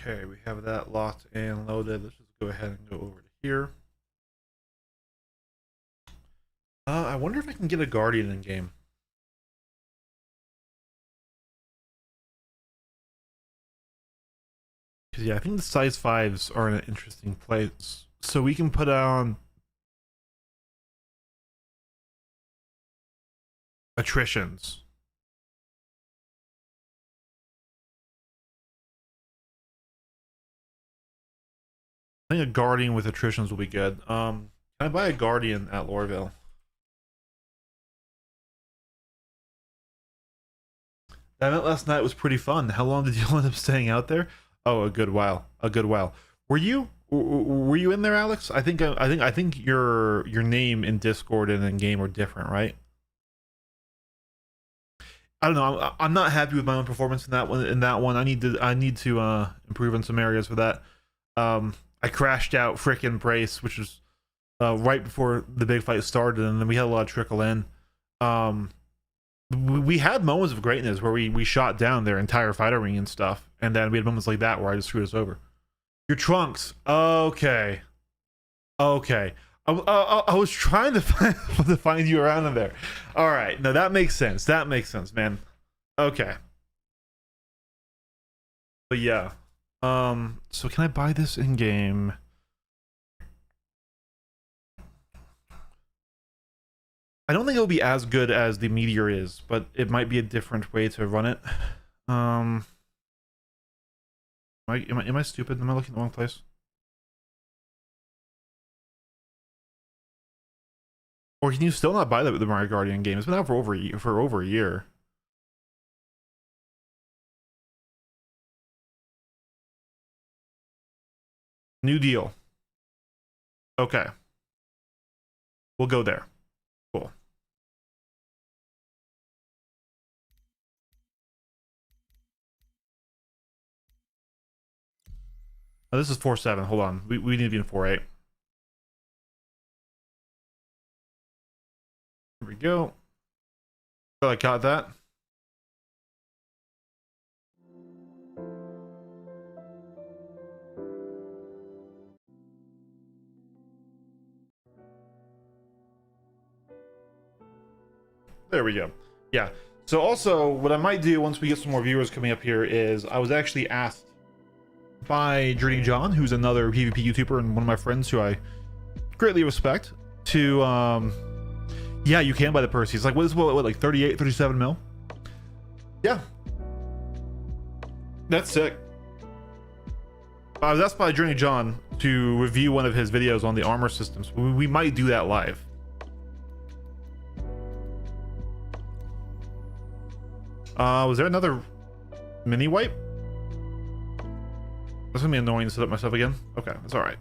Okay, we have that locked and loaded. Let's just go ahead and go over to here. I wonder if I can get a Guardian in game. Because, yeah, I think the size 5s are in an interesting place. So we can put on attritions. I think a Guardian with attritions will be good. Can I buy a Guardian at Lorville? That event last night was pretty fun. How long did you end up staying out there? Oh, a good while. A good while. Were you in there, Alex? I think your name in Discord and in game are different, right? I don't know. I'm not happy with my own performance in that one. I need to improve on some areas for that. I crashed out frickin' Brace, which was right before the big fight started, and then we had a lot of trickle in. We had moments of greatness where we shot down their entire fighter ring and stuff, and then we had moments like that where I just screwed us over. Your trunks, okay, okay. I was trying to find you around in there. All right, no, that makes sense. That makes sense, man. Okay, but yeah. So can I buy this in game? I don't think it'll be as good as the Meteor is, but it might be a different way to run it. Am I stupid? Am I looking in the wrong place? Or can you still not buy the Mario Guardian game? It's been out for over a year. New deal. Okay. We'll go there. Cool. Oh, this is 4.7. Hold on. We need to be in 4.8. Here we go. I caught that. There we go. Yeah. So also, what I might do once we get some more viewers coming up here is I was actually asked by Journey John, who's another PvP YouTuber and one of my friends who I greatly respect, to yeah, you can buy the Percy. It's like what like 38, 37 mil? Yeah. That's sick. I was asked by Journey John to review one of his videos on the armor systems. We might do that live. Was there another mini wipe? That's gonna be annoying to set up myself again. Okay, that's all right.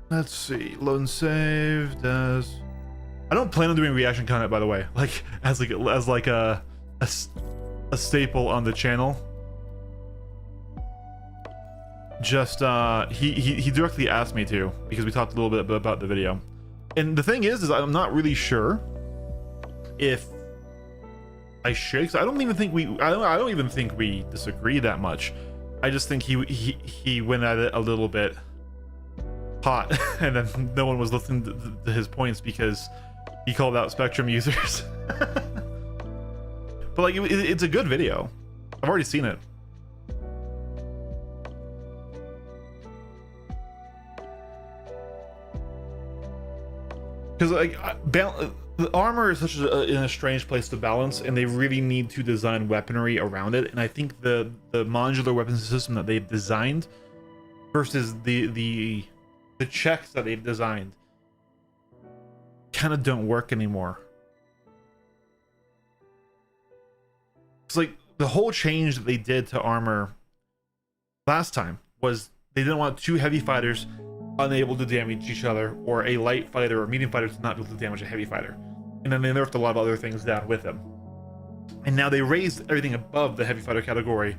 Let's see. Load and save. Does I don't plan on doing reaction content, by the way. Like as a staple on the channel. Just he directly asked me to because we talked a little bit about the video. And the thing is I'm not really sure if I should, because I don't even think we disagree that much. I just think he went at it a little bit hot, and then no one was listening to his points because he called out Spectrum users. But like it's a good video. I've already seen it. Because like the armor is such in a strange place to balance, and they really need to design weaponry around it. And I think the modular weapons system that they've designed versus the checks that they've designed kind of don't work anymore. It's like the whole change that they did to armor last time was they didn't want two heavy fighters unable to damage each other, or a light fighter or medium fighter to not be able to damage a heavy fighter. And then they nerfed a lot of other things down with them. And now they raised everything above the heavy fighter category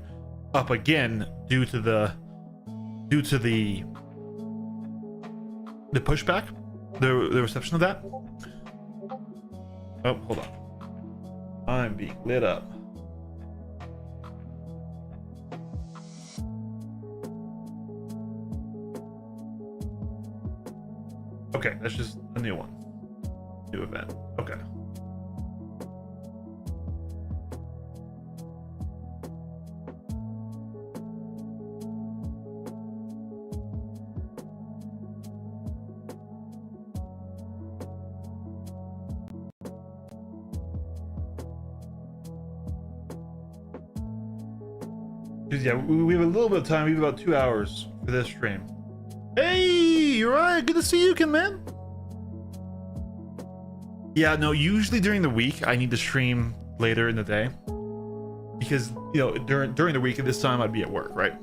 up again due to the pushback, the reception of that. Oh, hold on. I'm being lit up. Okay, that's just a new one. New event. Okay. Because yeah, we have a little bit of time. We have about 2 hours for this stream. Hey, you're right. Good to see you, Kim, man. Yeah, no, usually during the week I need to stream later in the day because you know during the week at this time I'd be at work, right?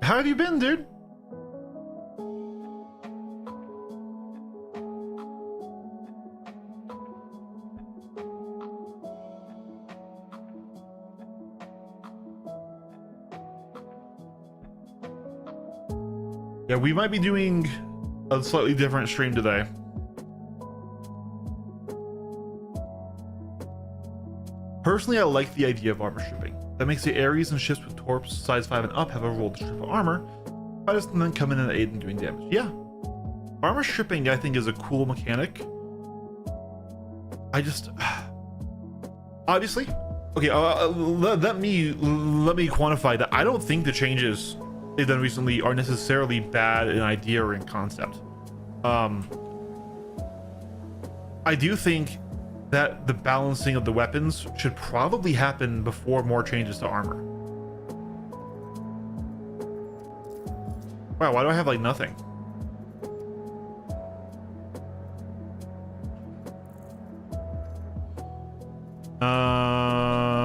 How have you been, dude? Yeah, we might be doing a slightly different stream today. Personally, I like the idea of armor stripping. That makes the Ares and ships with torps size 5 and up have a roll to strip armor. I just then come in and aid in doing damage. Yeah. Armor stripping, I think, is a cool mechanic. I just... Obviously... Okay, let me quantify that. I don't think the changes they've done recently are necessarily bad in idea or in concept. I do think that the balancing of the weapons should probably happen before more changes to armor. Wow, why do I have like nothing?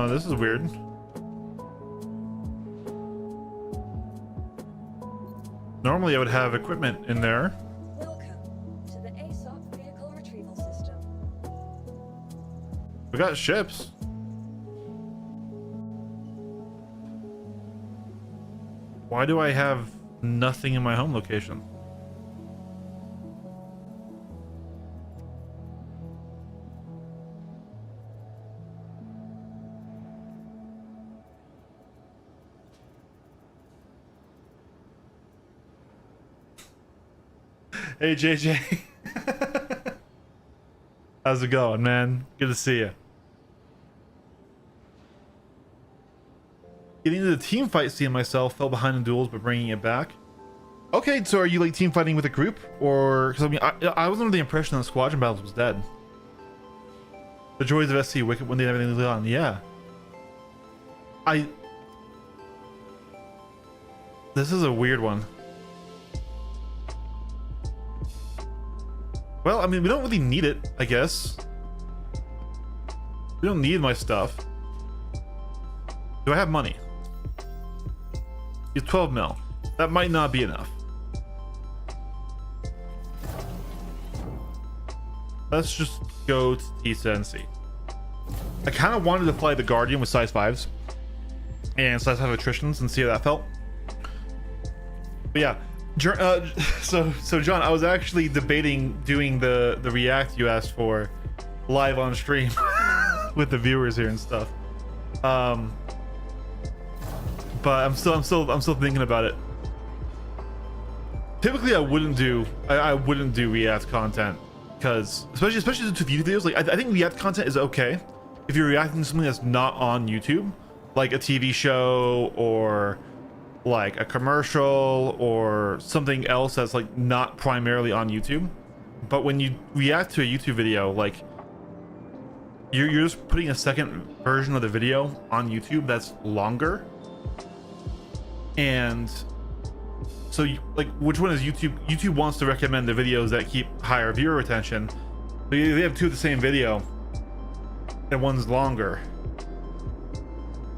This is weird. Normally I would have equipment in there. Welcome to the ASOP vehicle retrieval system. We got ships. Why do I have nothing in my home location? Hey JJ. How's it going, man? Good to see you. Getting into the team fight, seeing myself fell behind in duels but bringing it back. Okay, so are you like team fighting with a group, or because I mean I was under the impression that Squadron Battles was dead. The joys of SC Wicked when they have everything on. Yeah. This is a weird one. Well, I mean, we don't really need it, I guess. We don't need my stuff. Do I have money? It's 12 mil. That might not be enough. Let's just go to Tisa and see. I kind of wanted to fly the Guardian with size 5s and size 5 attritions and see how that felt. But yeah. So John, I was actually debating doing the react you asked for live on stream with the viewers here and stuff. But I'm still thinking about it. Typically, I wouldn't do react content because especially to YouTube videos. Like I think react content is okay if you're reacting to something that's not on YouTube, like a TV show or like a commercial or something else that's like not primarily on YouTube. But when you react to a YouTube video, like you're just putting a second version of the video on YouTube that's longer. And so like which one is YouTube? YouTube wants to recommend the videos that keep higher viewer retention. So they have two of the same video and one's longer.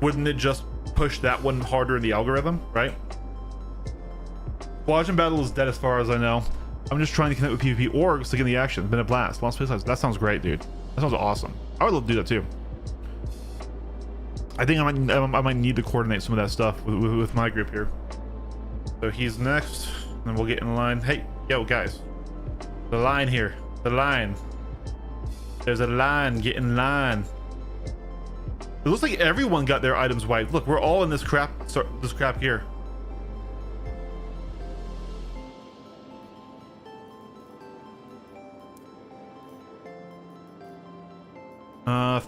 Wouldn't it just push that one harder in the algorithm, right? Squadron Battle is dead as far as I know. I'm just trying to connect with PvP orgs to get in the action. It's been a blast. Lost space lives. That sounds great, dude. That sounds awesome. I would love to do that too. I think I might need to coordinate some of that stuff with my group here. So he's next, and then we'll get in line. Hey, yo, guys. The line here. The line. There's a line. Get in line. It looks like everyone got their items wiped. Look, we're all in this crap gear.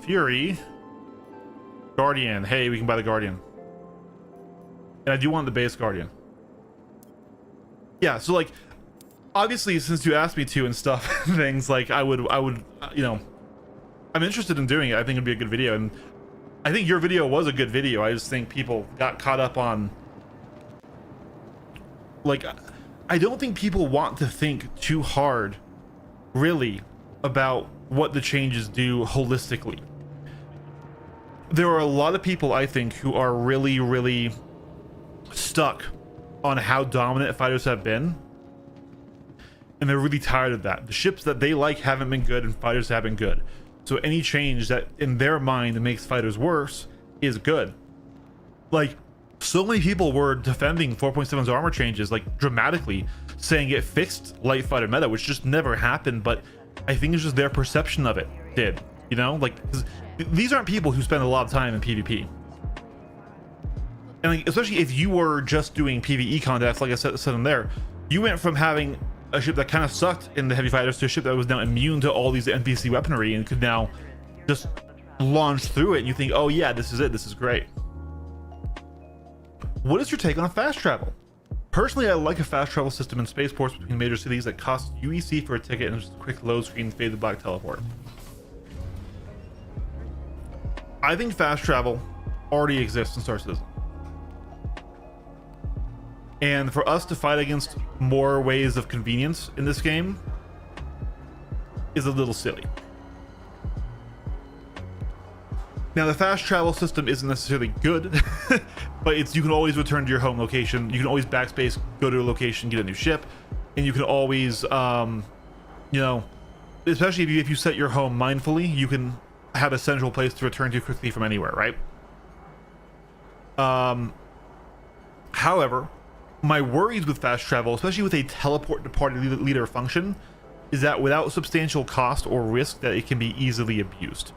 Fury. Guardian. Hey, we can buy the Guardian. And I do want the base Guardian. Yeah, so like, obviously, since you asked me to and stuff, things like I would, you know, I'm interested in doing it. I think it'd be a good video, and I think your video was a good video. I just think people got caught up on, like, I don't think people want to think too hard, really, about what the changes do holistically. There are a lot of people, I think, who are really, really stuck on how dominant fighters have been, and they're really tired of that. The ships that they like haven't been good, and fighters have been good. So any change that in their mind makes fighters worse is good. Like, so many people were defending 4.7's armor changes like dramatically, saying it fixed light fighter meta, which just never happened. But I think it's just their perception of it did, you know, like, 'cause these aren't people who spend a lot of time in PvP. And like, especially if you were just doing PvE contests, like I said in there, you went from having a ship that kind of sucked in the heavy fighters to a ship that was now immune to all these NPC weaponry and could now just launch through it, and you think, oh yeah, this is it, this is great. What is your take on fast travel? Personally, I like a fast travel system in spaceports between major cities that costs UEC for a ticket and just a quick load screen fade to black teleport. I think fast travel already exists in Star Citizen. And for us to fight against more ways of convenience in this game is a little silly. Now, the fast travel system isn't necessarily good, but you can always return to your home location. You can always backspace, go to a location, get a new ship, and you can always, you know, especially if you set your home mindfully, you can have a central place to return to quickly from anywhere, right? However, my worries with fast travel, especially with a teleport to party leader function, is that without substantial cost or risk, that it can be easily abused.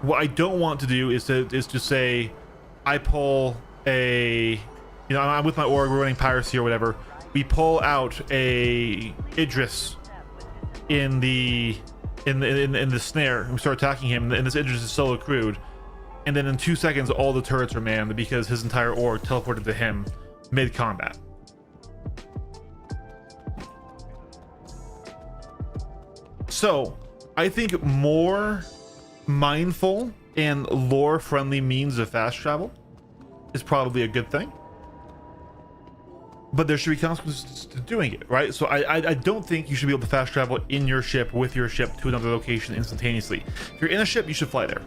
What I don't want to do is to say, I pull a, you know, I'm with my org, we're running piracy or whatever. We pull out a Idris in the snare, and we start attacking him, and this Idris is solo crewed, and then in 2 seconds all the turrets are manned because his entire org teleported to him mid-combat. So I think more mindful and lore friendly means of fast travel is probably a good thing, but there should be consequences to doing it, right? So I don't think you should be able to fast travel in your ship with your ship to another location instantaneously. If you're in a ship, you should fly there.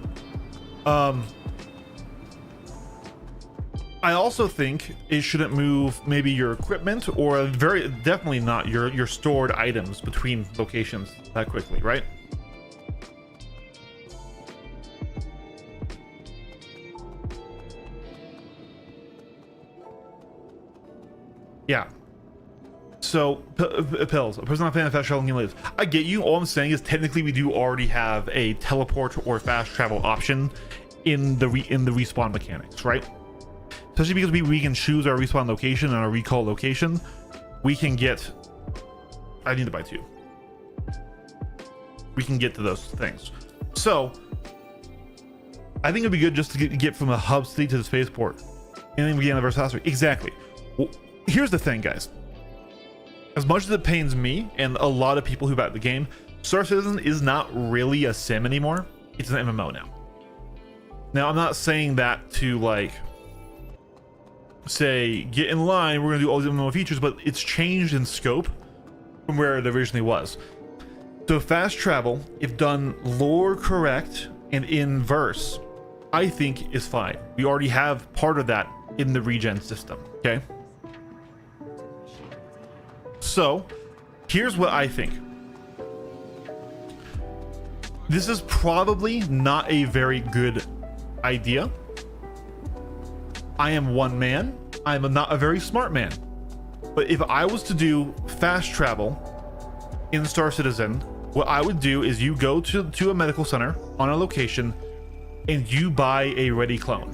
I also think it shouldn't move maybe your equipment, or very definitely not your stored items between locations that quickly, right? Yeah. So pills. A person not fan of fast travel lives. I get you. All I'm saying is technically we do already have a teleport or fast travel option in the respawn mechanics, right? Especially because we can choose our respawn location and our recall location. We can get, I need to buy 2. We can get to those things. So I think it'd be good just to get from the hub city to the spaceport, and then we get another faster. Exactly. Well, here's the thing, guys. As much as it pains me and a lot of people who back the game, Star Citizen is not really a sim anymore. It's an MMO now. Now, I'm not saying that to like say get in line, we're gonna do all these MMO features, but it's changed in scope from where it originally was. So fast travel, if done lore correct and in verse, I think is fine. We already have part of that in the regen system, okay? So here's what I think. This is probably not a very good idea. I am one man. I'm not a very smart man. But if I was to do fast travel in Star Citizen, what I would do is you go to a medical center on a location, and you buy a ready clone.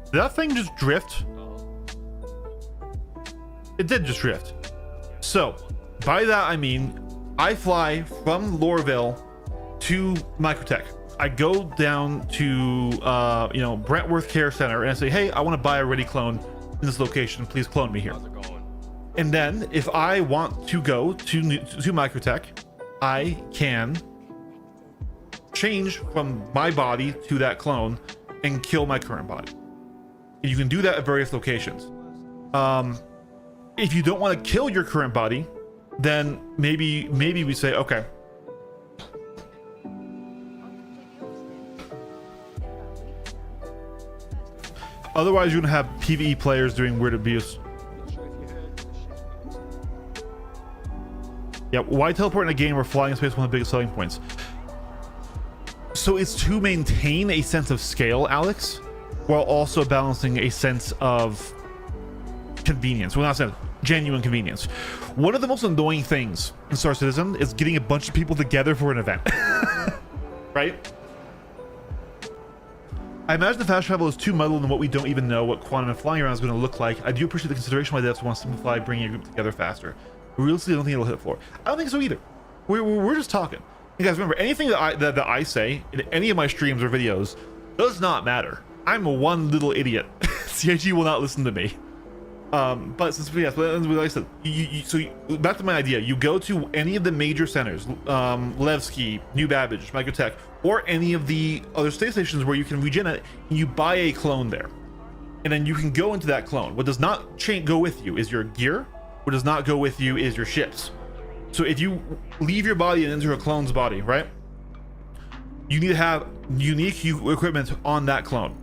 Did that thing just drift? It did just drift. So by that I mean I fly from Lorville to Microtech. I go down to Brentworth Care Center and I say, hey, I want to buy a ready clone in this location. Please clone me here. And then if I want to go to Microtech, I can change from my body to that clone and kill my current body. You can do that at various locations. If you don't want to kill your current body, then maybe we say, okay, otherwise you're gonna have PvE players doing weird abuse. Yeah, why teleport in a game where flying in space is one of the biggest selling points? So it's to maintain a sense of scale, Alex, while also balancing a sense of convenience. Well, not sense, genuine convenience. One of the most annoying things in Star Citizen is getting a bunch of people together for an event. Right? I imagine the fast travel is too muddled in what we don't even know what quantum and flying around is going to look like. I do appreciate the consideration why devs want to simplify bringing a group together faster. Realistically, I don't think it'll hit the floor. I don't think so either. We're just talking. You guys remember, anything that I say in any of my streams or videos does not matter. I'm one little idiot. CIG will not listen to me. But since yes, like I said, back to my idea. You go to any of the major centers, Levski, New Babbage, Microtech, or any of the other space stations where you can regen it, and you buy a clone there, and then you can go into that clone. What does not go with you is your gear. What does not go with you is your ships. So if you leave your body and enter a clone's body, right? You need to have unique equipment on that clone.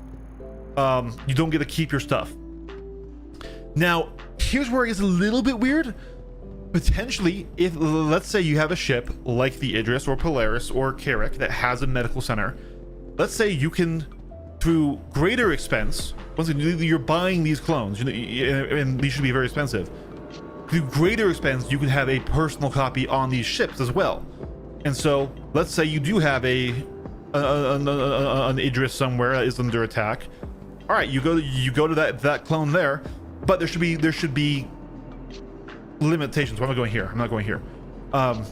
You don't get to keep your stuff. Now, here's where it gets a little bit weird. Potentially, if let's say you have a ship like the Idris or Polaris or Carrick that has a medical center, let's say you can, through greater expense, once again, you're buying these clones, and these should be very expensive. Through greater expense, you can have a personal copy on these ships as well. And so, let's say you do have an Idris somewhere that is under attack. All right, you go to that clone there, but there should be limitations. Why am I going here? I'm not going here. The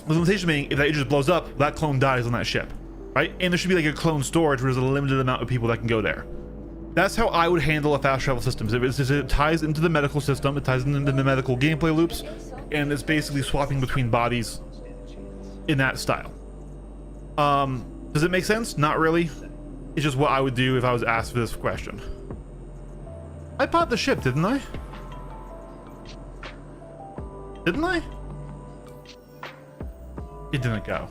limitation being, if that Idris blows up, that clone dies on that ship, right? And there should be like a clone storage where there's a limited amount of people that can go there. That's how I would handle a fast travel system. It ties into the medical system, it ties into the medical gameplay loops, and it's basically swapping between bodies in that style. Does it make sense? Not really. It's just what I would do if I was asked for this question. I bought the ship, didn't I? Didn't I? It didn't go.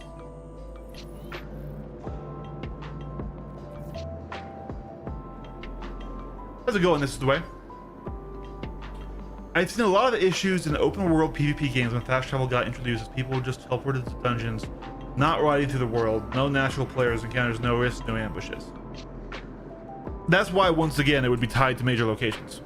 How's it going this way? I've seen a lot of issues in open world PvP games when fast travel got introduced, as people just teleported to dungeons, not riding through the world, no natural players encounters, no risks, no ambushes. That's why, once again, it would be tied to major locations.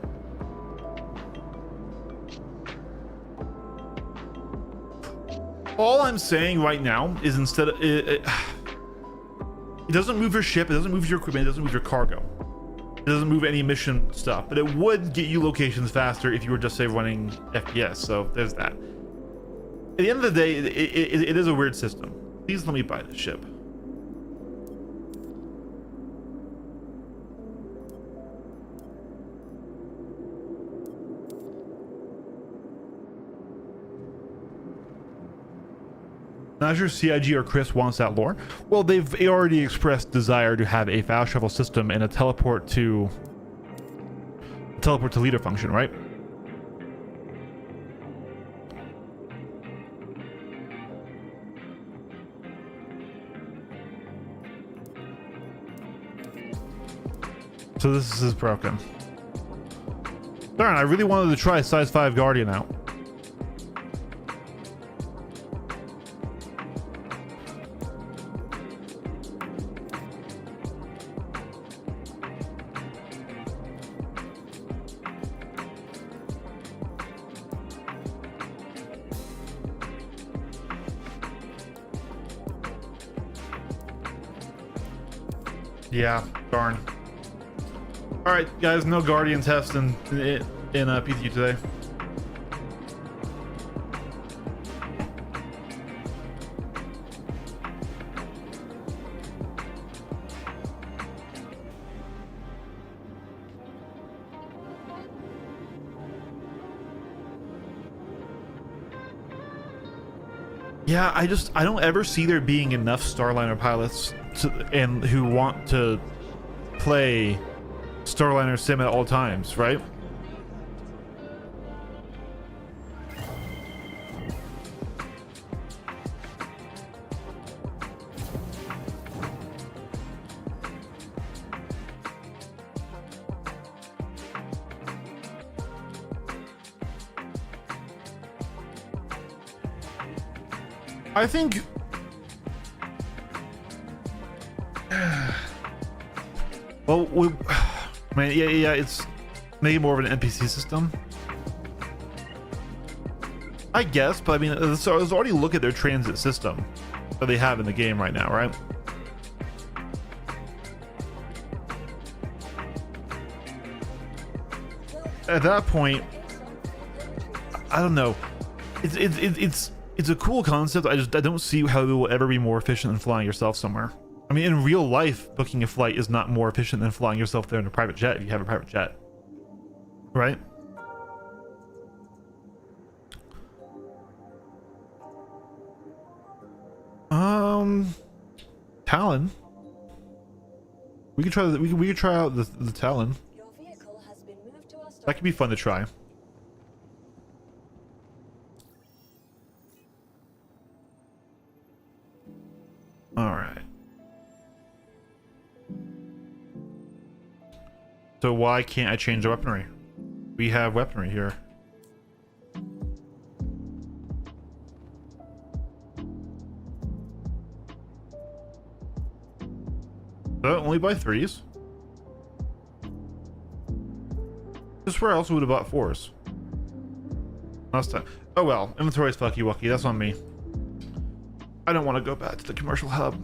All I'm saying right now is instead of it doesn't move your ship, it doesn't move your equipment, it doesn't move your cargo. It doesn't move any mission stuff, but it would get you locations faster if you were just, say, running FPS. So there's that. At the end of the day, it is a weird system. Please let me buy this ship. Not sure CIG or Chris wants that lore. Well, they've already expressed desire to have a fast travel system and a teleport to leader function, right? So this is broken. Darn, I really wanted to try size 5 Guardian out. Yeah, darn. All right, guys, no Guardian test in PTU today. Yeah, I don't ever see there being enough Starliner pilots and who want to play Starliner Sim at all times, right? I think well, man, yeah, it's maybe more of an NPC system, I guess, but I mean, let's already look at their transit system that they have in the game right now, right? At that point, I don't know. It's a cool concept. I don't see how it will ever be more efficient than flying yourself somewhere. I mean, in real life, booking a flight is not more efficient than flying yourself there in a private jet if you have a private jet, right? Talon. We could try. We could try out the Talon. Your vehicle has been moved to our That could be fun to try. All right. So why can't I change the weaponry? We have weaponry here. Only buy 3s. Just where else would have bought 4s? Last time. Oh well, inventory's fucky wucky. That's on me. I don't want to go back to the commercial hub.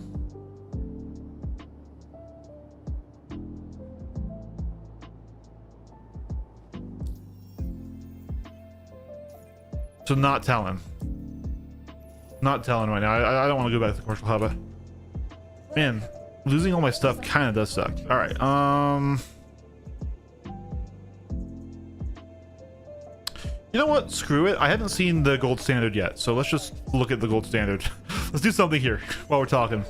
So not Talon. Not Talon right now. I don't want to go back to the commercial hub. Man, losing all my stuff kind of does suck. All right. You know what? Screw it. I haven't seen the gold standard yet, so let's just look at the gold standard. Let's do something here while we're talking.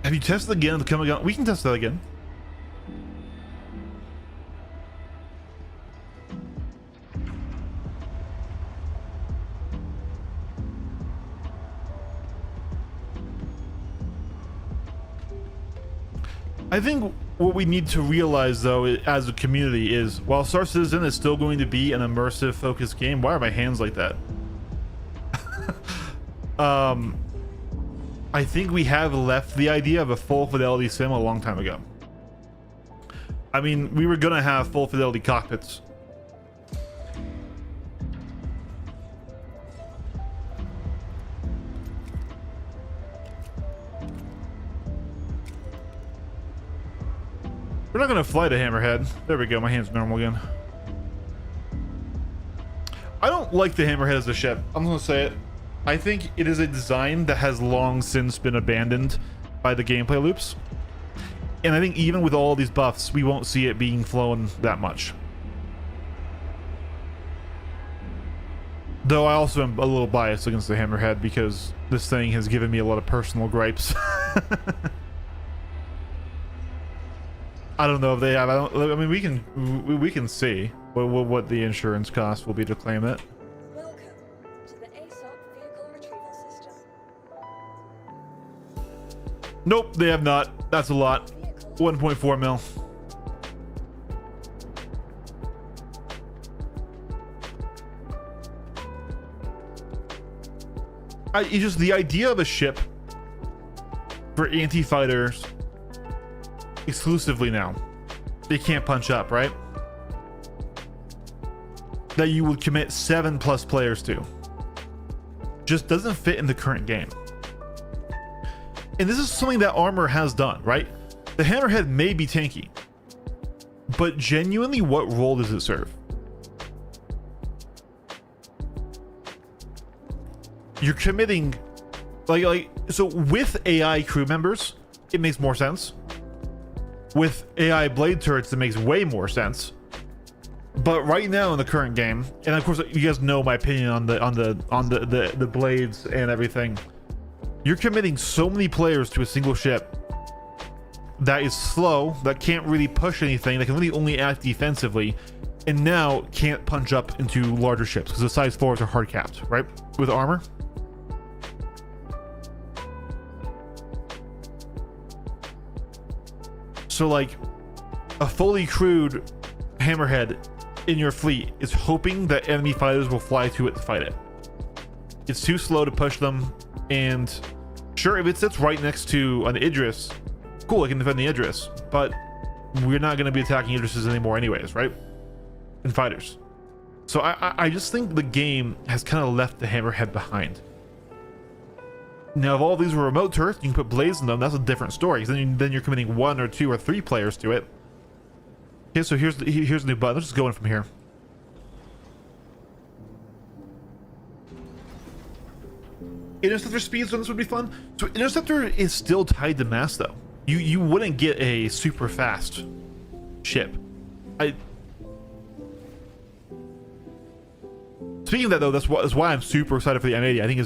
Have you tested again the coming gun? We can test that again. I think what we need to realize, though, as a community, is while Star Citizen is still going to be an immersive, focused game. Why are my hands like that? I think we have left the idea of a full fidelity sim a long time ago. I mean, we were gonna have full fidelity cockpits. We're not gonna fly the Hammerhead. There we go, my hand's normal again. I don't like the Hammerhead as a ship. I'm gonna say it. I think it is a design that has long since been abandoned by the gameplay loops. And I think even with all these buffs, we won't see it being flown that much. Though I also am a little biased against the Hammerhead because this thing has given me a lot of personal gripes. I don't know if they have. I mean, we can see what the insurance cost will be to claim it. Welcome to the ASOP vehicle retrieval system. Nope, they have not. That's a lot. 1.4 mil. It's just the idea of a ship for anti-fighters exclusively now. They can't punch up, right? that you would commit 7+ players to. Just doesn't fit in the current game. And this is something that Armor has done, right? The Hammerhead may be tanky, but genuinely, what role does it serve? You're committing, so with AI crew members, it makes more sense. With AI blade turrets, it makes way more sense. But right now in the current game, and of course you guys know my opinion on the blades and everything, you're committing so many players to a single ship that is slow, that can't really push anything, that can really only act defensively, and now can't punch up into larger ships because the size 4s are hard capped, right? With armor. So like a fully crewed Hammerhead in your fleet is hoping that enemy fighters will fly to it to fight it. It's too slow to push them, and sure, if it sits right next to an Idris, cool, it can defend the Idris, but we're not going to be attacking Idrises anymore anyways, right? And fighters. So I just think the game has kind of left the Hammerhead behind. Now, if all of these were remote turrets, you can put blades in them, that's a different story. Then you're committing 1 or 2 or 3 players to it. Okay, so here's the new button. Let's just go in from here. Interceptor speeds on this would be fun. So Interceptor is still tied to mass though. You wouldn't get a super fast ship. Speaking of that though, that's why I'm super excited for the M80. I think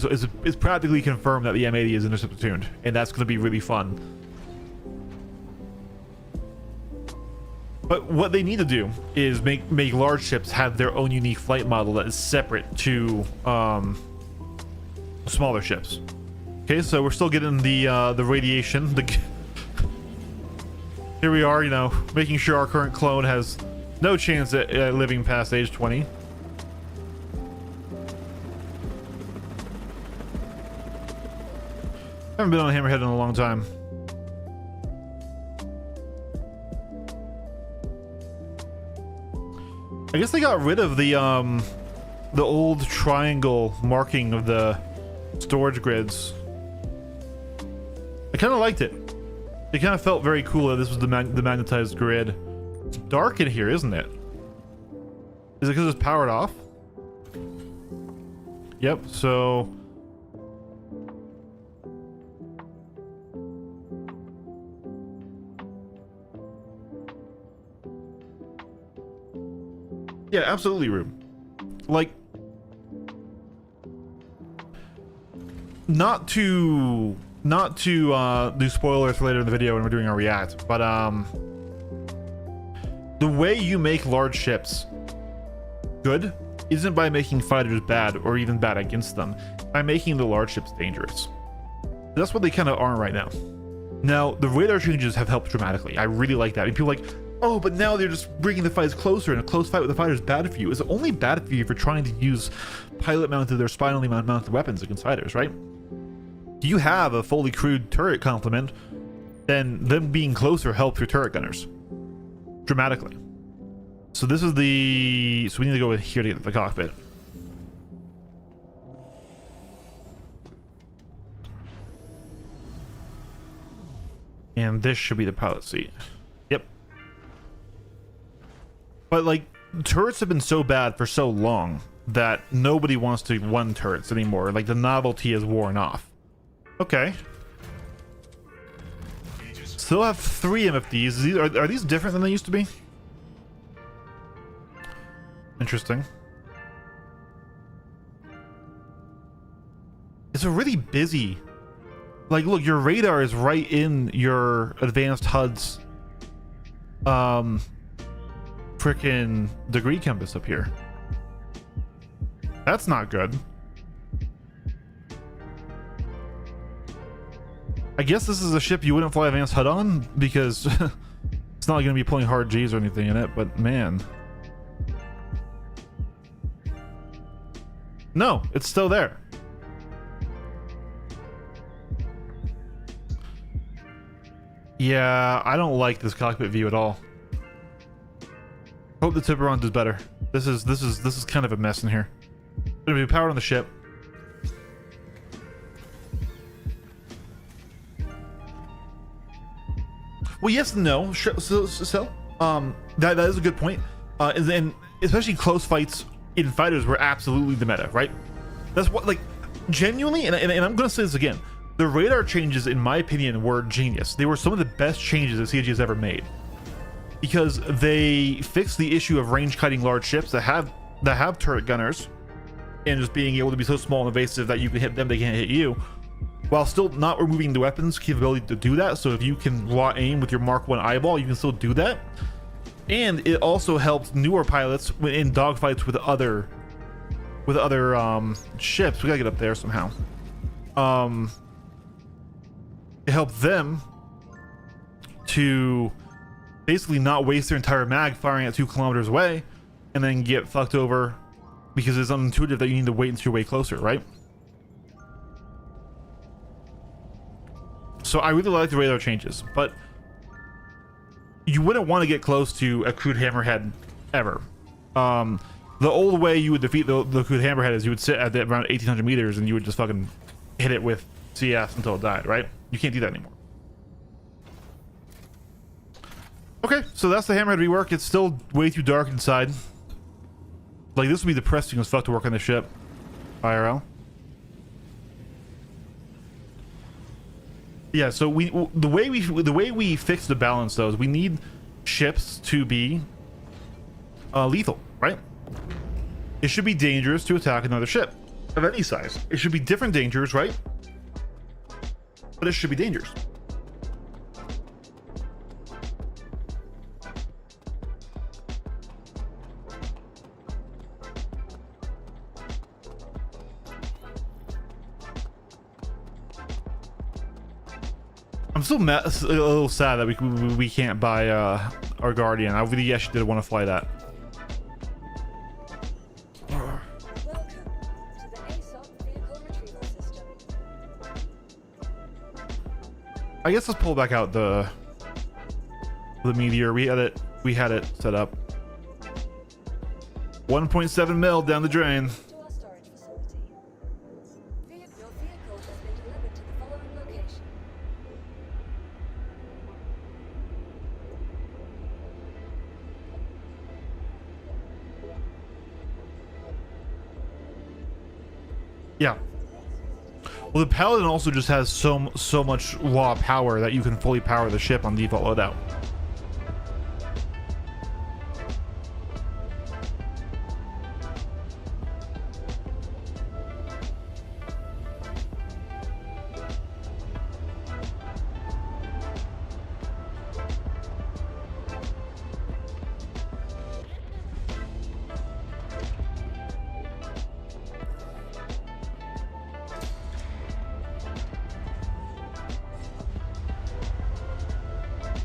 it's practically confirmed that the M80 is Interceptor tuned, and that's going to be really fun. But what they need to do is make large ships have their own unique flight model that is separate to smaller ships. Okay, so we're still getting the radiation. Here we are, you know, making sure our current clone has no chance at living past age 20. Haven't been on Hammerhead in a long time. I guess they got rid of the old triangle marking of the storage grids. I kind of liked it. It kind of felt very cool that this was the magnetized grid. It's dark in here, isn't it? Is it because it's powered off? Yep, so... yeah, absolutely, Rube. Like, not to do spoilers for later in the video when we're doing our react, but the way you make large ships good isn't by making fighters bad or even bad against them, by making the large ships dangerous. That's what they kind of are right now. Now, the radar changes have helped dramatically. I really like that. I mean, people are like, oh, but now they're just bringing the fights closer, and a close fight with the fighter is bad for you. It's only bad for you if you're trying to use pilot-mounted or spinally mounted weapons against fighters, right? You have a fully crewed turret complement, then them being closer helps your turret gunners dramatically. So this is the... so we need to go in here to get the cockpit. And this should be the pilot seat. Yep. But like, turrets have been so bad for so long that nobody wants to run turrets anymore. Like, the novelty is worn off. Okay. Still have 3 MFDs. Are these different than they used to be? Interesting. It's a really busy... like, look, your radar is right in your advanced HUD's frickin' degree compass up here. That's not good. I guess this is a ship you wouldn't fly advanced HUD on because it's not going to be pulling hard G's or anything in it, but man. No, it's still there. Yeah, I don't like this cockpit view at all. Hope the Tiburon does better. This is kind of a mess in here. Gonna be powered on the ship. Well, yes and no. That is a good point. And especially close fights in fighters were absolutely the meta, right? That's what, like, genuinely, and I'm gonna say this again. The radar changes, in my opinion, were genius. They were some of the best changes that CG has ever made, because they fixed the issue of range cutting large ships that have turret gunners, and just being able to be so small and evasive that you can hit them, they can't hit you, while still not removing the weapons capability to do that. So if you can raw aim with your Mark 1 eyeball, you can still do that. And it also helped newer pilots in dogfights with other ships. We gotta get up there somehow. It helped them to basically not waste their entire mag firing at 2 kilometers away and then get fucked over because it's unintuitive that you need to wait until you're way closer, right? So I really like the radar changes, but you wouldn't want to get close to a crude hammerhead ever. The old way you would defeat the crude hammerhead is you would sit at around 1800 meters and you would just fucking hit it with CS until it died, right? You can't do that anymore. Okay, so that's the hammerhead rework. It's still way too dark inside. Like, this would be depressing as fuck to work on this ship, IRL. Yeah, so the way we fix the balance though is we need ships to be lethal, right? It should be dangerous to attack another ship of any size. It should be different dangers, right? But it should be dangerous. I'm still a little sad that we can't buy our Guardian. I really actually did want to fly that. Welcome to the ASOP vehicle retrieval system. I guess let's pull back out the Meteor. We had it set up. 1.7 mil down the drain. To our storage facility. Your vehicle has been delivered to the following location. Yeah. Well, the Paladin also just has so much raw power that you can fully power the ship on default loadout.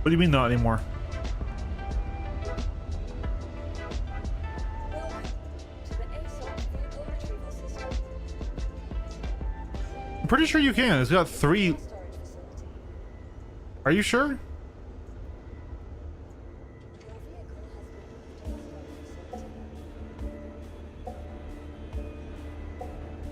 What do you mean not anymore? Welcome to the ASOP vehicle retrieval system. I'm pretty sure you can. It's got 3. Storage facility. Are you sure? Your vehicle has been moved to our storage facility.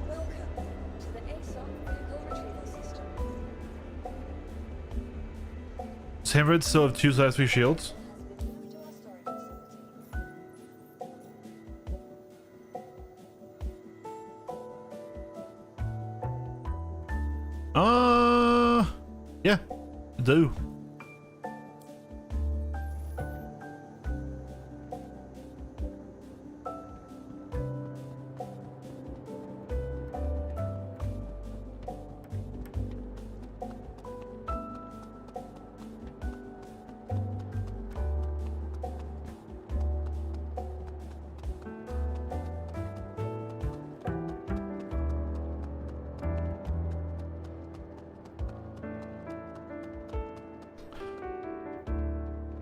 Welcome to the ASOP vehicle retrieval system. Hammerhead still have 2 size 3 shields. Has been moved to our storage facility. Yeah, I do.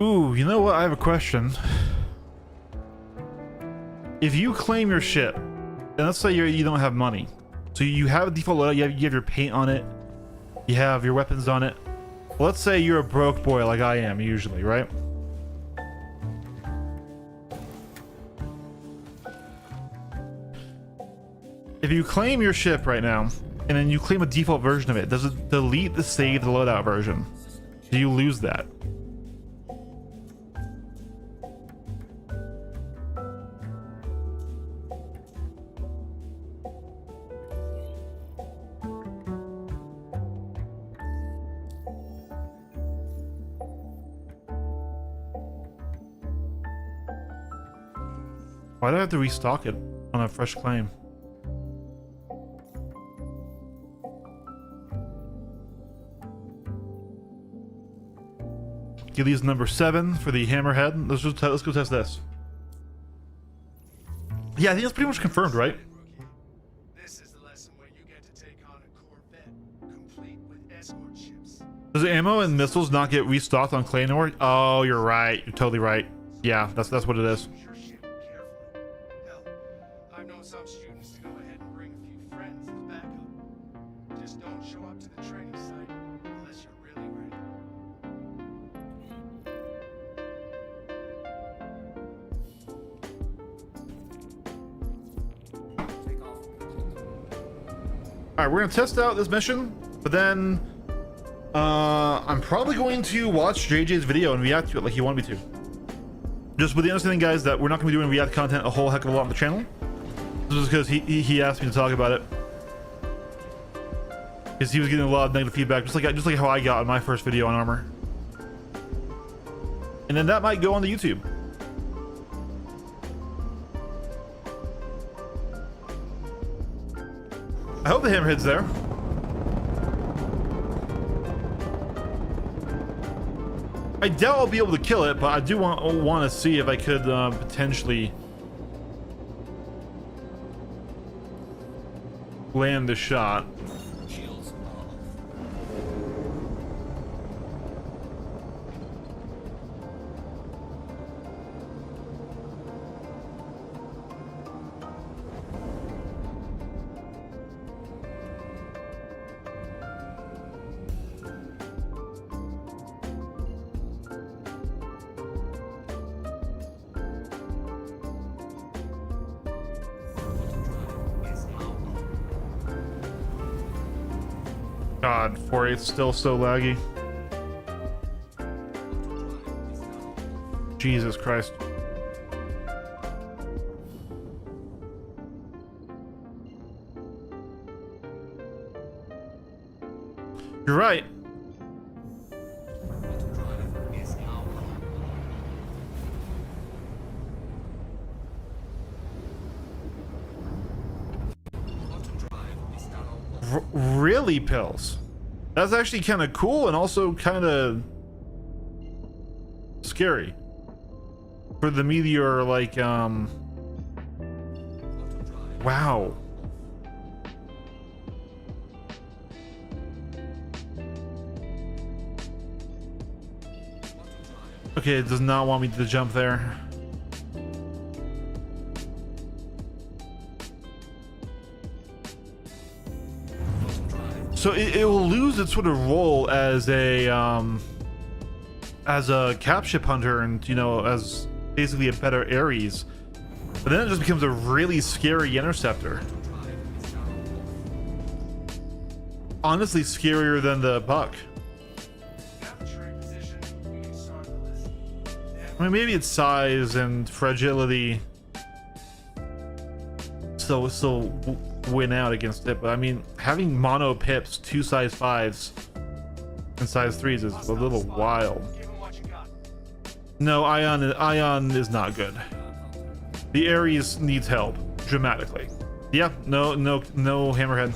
Ooh, you know what? I have a question. If you claim your ship, and let's say you don't have money, so you have a default loadout, you have your paint on it, you have your weapons on it, let's say you're a broke boy like I am usually, right? If you claim your ship right now, and then you claim a default version of it, does it delete the save the loadout version? Do you lose that? Why do I have to restock it on a fresh claim? Gilly's number 7 for the hammerhead. Let's go test this. Yeah, I think that's pretty much confirmed, right? This is the lesson where you get to take on a Corvette, complete with escort ships. Does ammo and missiles not get restocked on Claymore? Oh, you're right. You're totally right. Yeah, that's what it is. Use your ship carefully. Hell, I've known some students to go ahead and bring a few friends as backup. Just don't show up to the training site unless you're really ready. All right, we're gonna test out this mission, but then I'm probably going to watch JJ's video and react to it like he wanted me to. Just with the understanding, guys, that we're not gonna be doing react content a whole heck of a lot on the channel. This is because he asked me to talk about it, because he was getting a lot of negative feedback, just like how I got on my first video on armor. And then that might go on the YouTube. I hope the hammerhead's there. I doubt I'll be able to kill it, but I do want to see if I could potentially land the shot. God, 4/8's still so laggy. Jesus Christ. You're right. Really, pills? That's actually kind of cool and also kind of scary for the Meteor, like wow. Okay, it does not want me to jump there. So it will lose its sort of role as a cap ship hunter, and you know, as basically a better Ares, but then it just becomes a really scary interceptor. Honestly, scarier than the Buck. I mean, maybe its size and fragility still win out against it, but I mean, having mono pips, 2 size 5s and size 3s is a little wild. No, Ion is not good. The Ares needs help dramatically. Yeah, no hammerhead.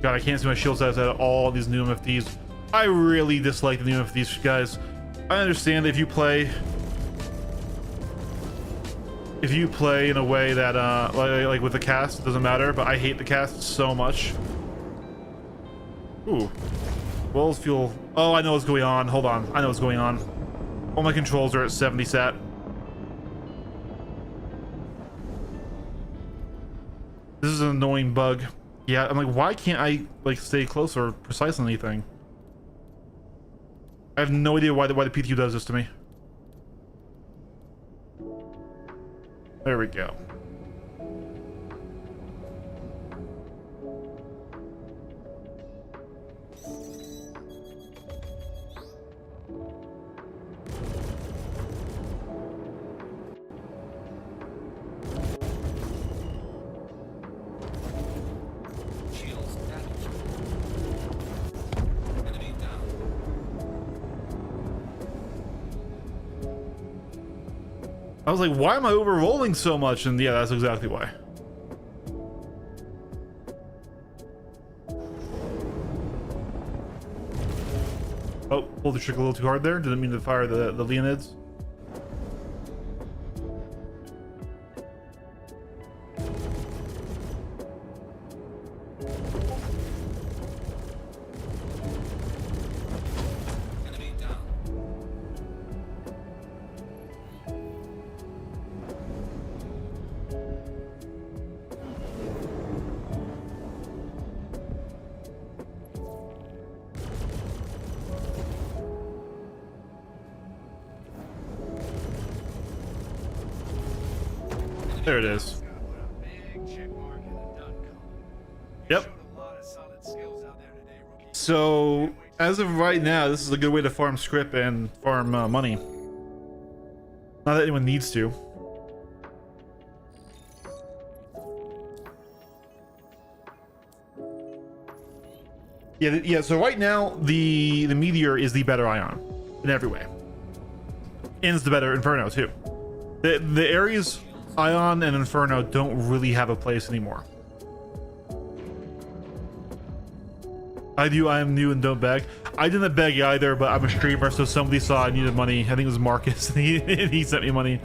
God, I can't see my shield size out of all these new MFDs. I really dislike the new MFDs, guys. I understand if you play in a way that like with the cast, it doesn't matter, but I hate the cast so much. Ooh. well as fuel. Oh, I know what's going on. Hold on. I know what's going on. All my controls are at 70 sat. This is an annoying bug. Yeah, I'm like, why can't I like stay close or precise on anything? I have no idea why the PTU does this to me. There we go. Shields damaged. Enemy down. I was like, why am I over-rolling so much? And yeah, that's exactly why. Oh, pulled the trigger a little too hard there. Didn't mean to fire the Leonids. Enemy down. There it is. Gotta put a big check mark in the done column. Yep. Showed a lot of solid skills out there today, rookie. So, as of right now, this is a good way to farm script and farm money. Not that anyone needs to. Yeah, so right now, the Meteor is the better Ion in every way. And it's the better Inferno, too. The Ares, Ion, and Inferno don't really have a place anymore. I am new and don't beg. I didn't beg either, but I'm a streamer, so somebody saw I needed money. I think it was Marcus, and he sent me money.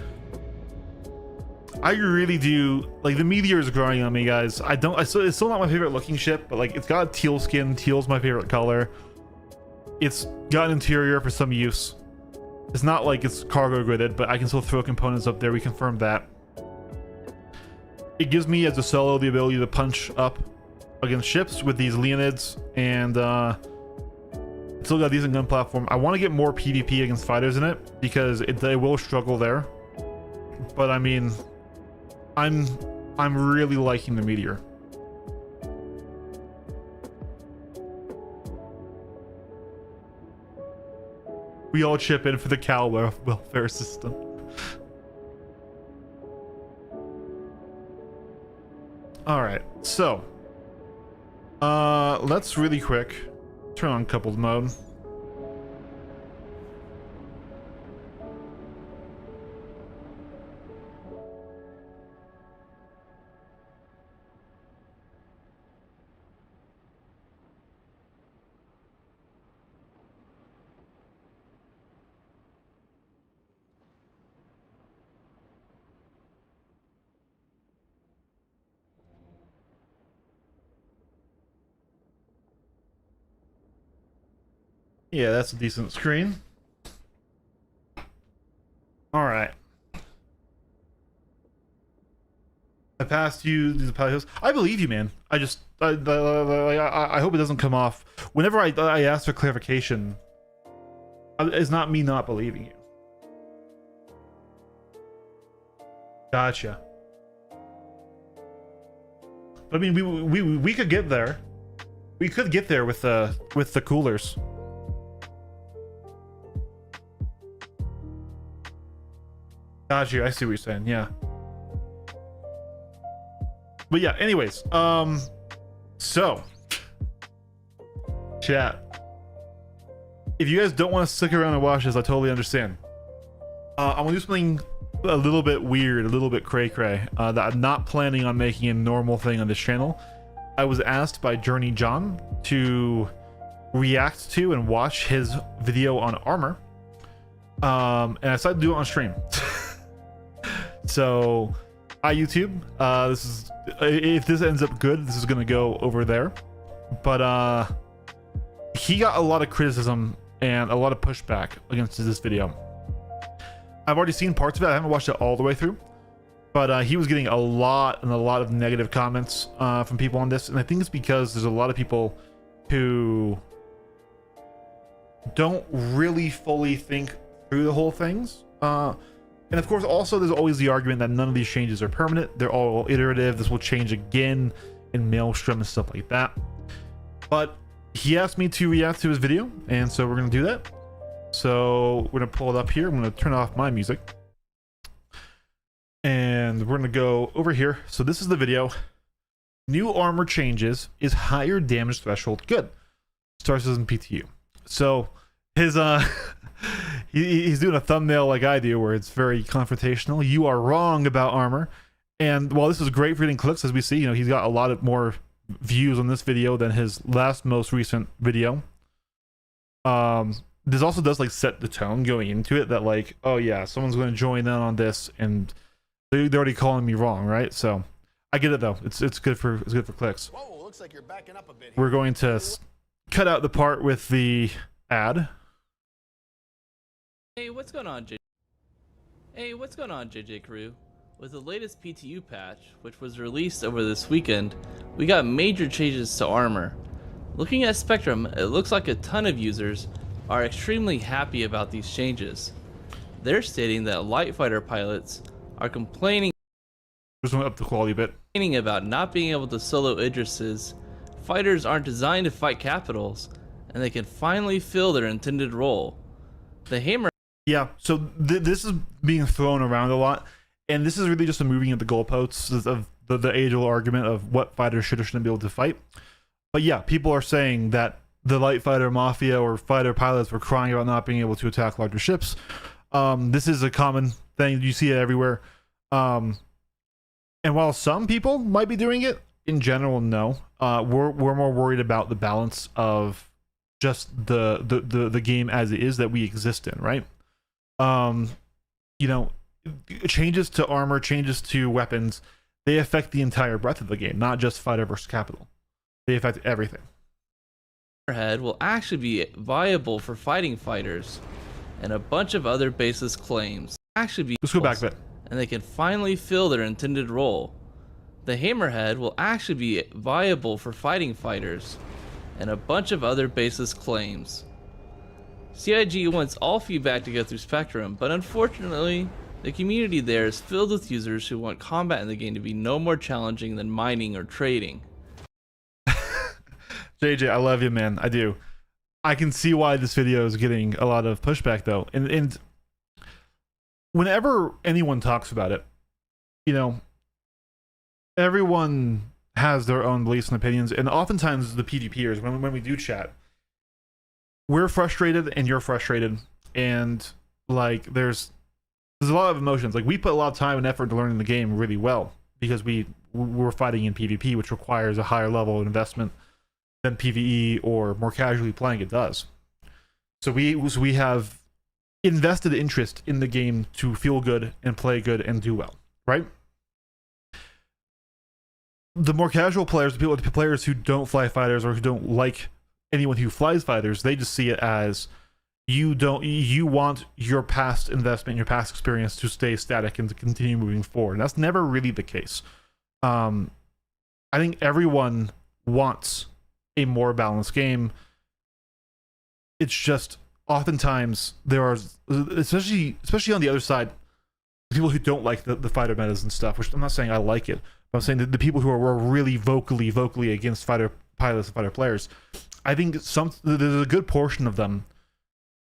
I really do like the Meteor is growing on me, guys. It's still not my favorite looking ship, but like it's got a teal skin. Teal's my favorite color. It's got an interior for some use. It's not like it's cargo gridded, but I can still throw components up there. We confirmed that. It gives me as a solo the ability to punch up against ships with these Leonids, and it's still got a decent gun platform. I want to get more PvP against fighters in it because they will struggle there. But I mean, I'm really liking the Meteor. We all chip in for the cow welfare system. All right, so let's really quick turn on coupled mode. Yeah, that's a decent screen. All right. I passed you these palios. I believe you, man. I just I hope it doesn't come off. Whenever I ask for clarification, it's not me not believing you. Gotcha. I mean, we could get there. We could get there with the coolers. Got you. I see what you're saying. Yeah. But yeah, anyways, so chat. If you guys don't want to stick around and watch this, I totally understand. I'm gonna do something a little bit weird, a little bit cray-cray, that I'm not planning on making a normal thing on this channel. I was asked by Journey John to react to and watch his video on armor, and I decided to do it on stream. So, hi YouTube. This is, if this ends up good, this is gonna go over there. But he got a lot of criticism and a lot of pushback against this video. I've already seen parts of it. I haven't watched it all the way through, but he was getting a lot of negative comments from people on this, and I think it's because there's a lot of people who don't really fully think through the whole things. And of course, also there's always the argument that none of these changes are permanent. They're all iterative. This will change again in Maelstrom and stuff like that. But he asked me to react to his video, and so we're gonna do that. So we're gonna pull it up here. I'm gonna turn off my music, and we're gonna go over here. So this is the video. New armor changes, is higher damage threshold good? Star Citizen PTU. So his he's doing a thumbnail like I do, where it's very confrontational. You are wrong about armor. And while this is great for getting clicks, as we see, you know, he's got a lot of more views on this video than his most recent video. This also does like set the tone going into it, that like, oh yeah, someone's going to join in on this, and they're already calling me wrong, right? So I get it though. It's good for clicks. Whoa, looks like you're backing up a bit here. We're going to cut out the part with the ad. Hey, what's going on, JJ Crew? With the latest PTU patch, which was released over this weekend, we got major changes to armor. Looking at Spectrum, it looks like a ton of users are extremely happy about these changes. They're stating that light fighter pilots are complaining Just want to up the quality a bit. about not being able to solo Idrises. Fighters aren't designed to fight capitals, and they can finally fill their intended role. The Hammer. Yeah, so this is being thrown around a lot, and this is really just a moving of the goalposts of the age-old argument of what fighters should or shouldn't be able to fight. But yeah, people are saying that the light fighter mafia or fighter pilots were crying about not being able to attack larger ships. This is a common thing. You see it everywhere. And while some people might be doing it, in general, no. We're more worried about the balance of just the game as it is that we exist in, right? You know, changes to armor, changes to weapons, they affect the entire breadth of the game, not just fighter versus capital. They affect everything. Head will actually be viable for fighting fighters, and a bunch of other baseless claims actually be. Let's go back a bit. And they can finally fill their intended role. The Hammerhead will actually be viable for fighting fighters, and a bunch of other baseless claims. CIG wants all feedback to go through Spectrum, but unfortunately, the community there is filled with users who want combat in the game to be no more challenging than mining or trading. JJ, I love you, man. I do. I can see why this video is getting a lot of pushback, though. And whenever anyone talks about it, you know, everyone has their own beliefs and opinions. And oftentimes the PvPers, when we do chat, we're frustrated and you're frustrated. And like, there's a lot of emotions. Like, we put a lot of time and effort into learning the game really well because we're fighting in PvP, which requires a higher level of investment than PvE or more casually playing it does. So we have invested interest in the game to feel good and play good and do well, right? The more casual players, the players who don't fly fighters or who don't like anyone who flies fighters, they just see it as you want your past investment, your past experience to stay static and to continue moving forward. And that's never really the case. I think everyone wants a more balanced game. It's just oftentimes there are, especially on the other side, people who don't like the fighter metas and stuff, which I'm not saying I like it, but I'm saying that the people who are really vocally against fighter pilots and fighter players, I think there's a good portion of them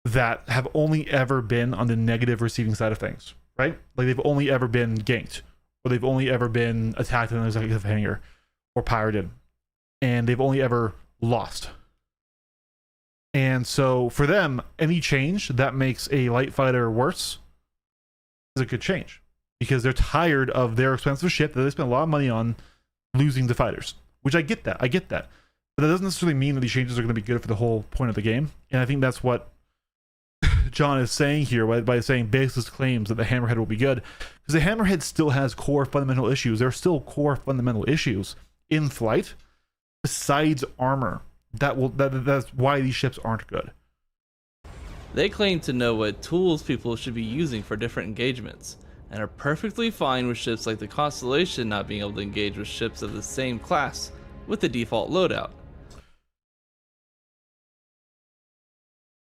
that have only ever been on the negative receiving side of things, right? Like, they've only ever been ganked, or they've only ever been attacked in an executive hangar or pirated, and they've only ever lost. And so for them, any change that makes a light fighter worse is a good change, because they're tired of their expensive ship that they spent a lot of money on losing to fighters, which I get that. But that doesn't necessarily mean that these changes are going to be good for the whole point of the game. And I think that's what John is saying here by saying baseless claims that the Hammerhead will be good, because the Hammerhead still has core fundamental issues. There are still core fundamental issues in flight besides armor That's why these ships aren't good. They claim to know what tools people should be using for different engagements, and are perfectly fine with ships like the Constellation not being able to engage with ships of the same class with the default loadout.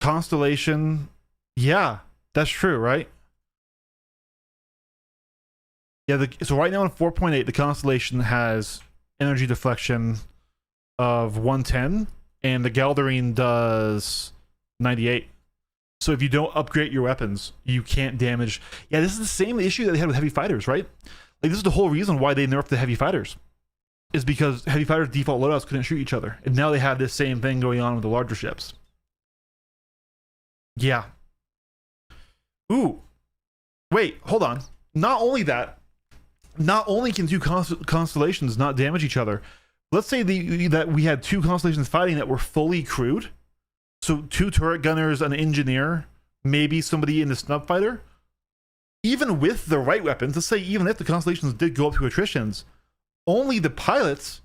Constellation, yeah, that's true, right? Yeah, so right now in 4.8, the Constellation has energy deflection of 110, and the Galderine does 98. So if you don't upgrade your weapons, you can't damage. Yeah, this is the same issue that they had with heavy fighters, right? Like, this is the whole reason why they nerfed the heavy fighters, is because heavy fighters' default loadouts couldn't shoot each other, and now they have this same thing going on with the larger ships. Yeah. Ooh. Wait, hold on. Not only that, not only can two constellations not damage each other, let's say that we had two constellations fighting that were fully crewed. So two turret gunners, an engineer, maybe somebody in the snub fighter. Even with the right weapons, let's say even if the constellations did go up to attritions, only the pilots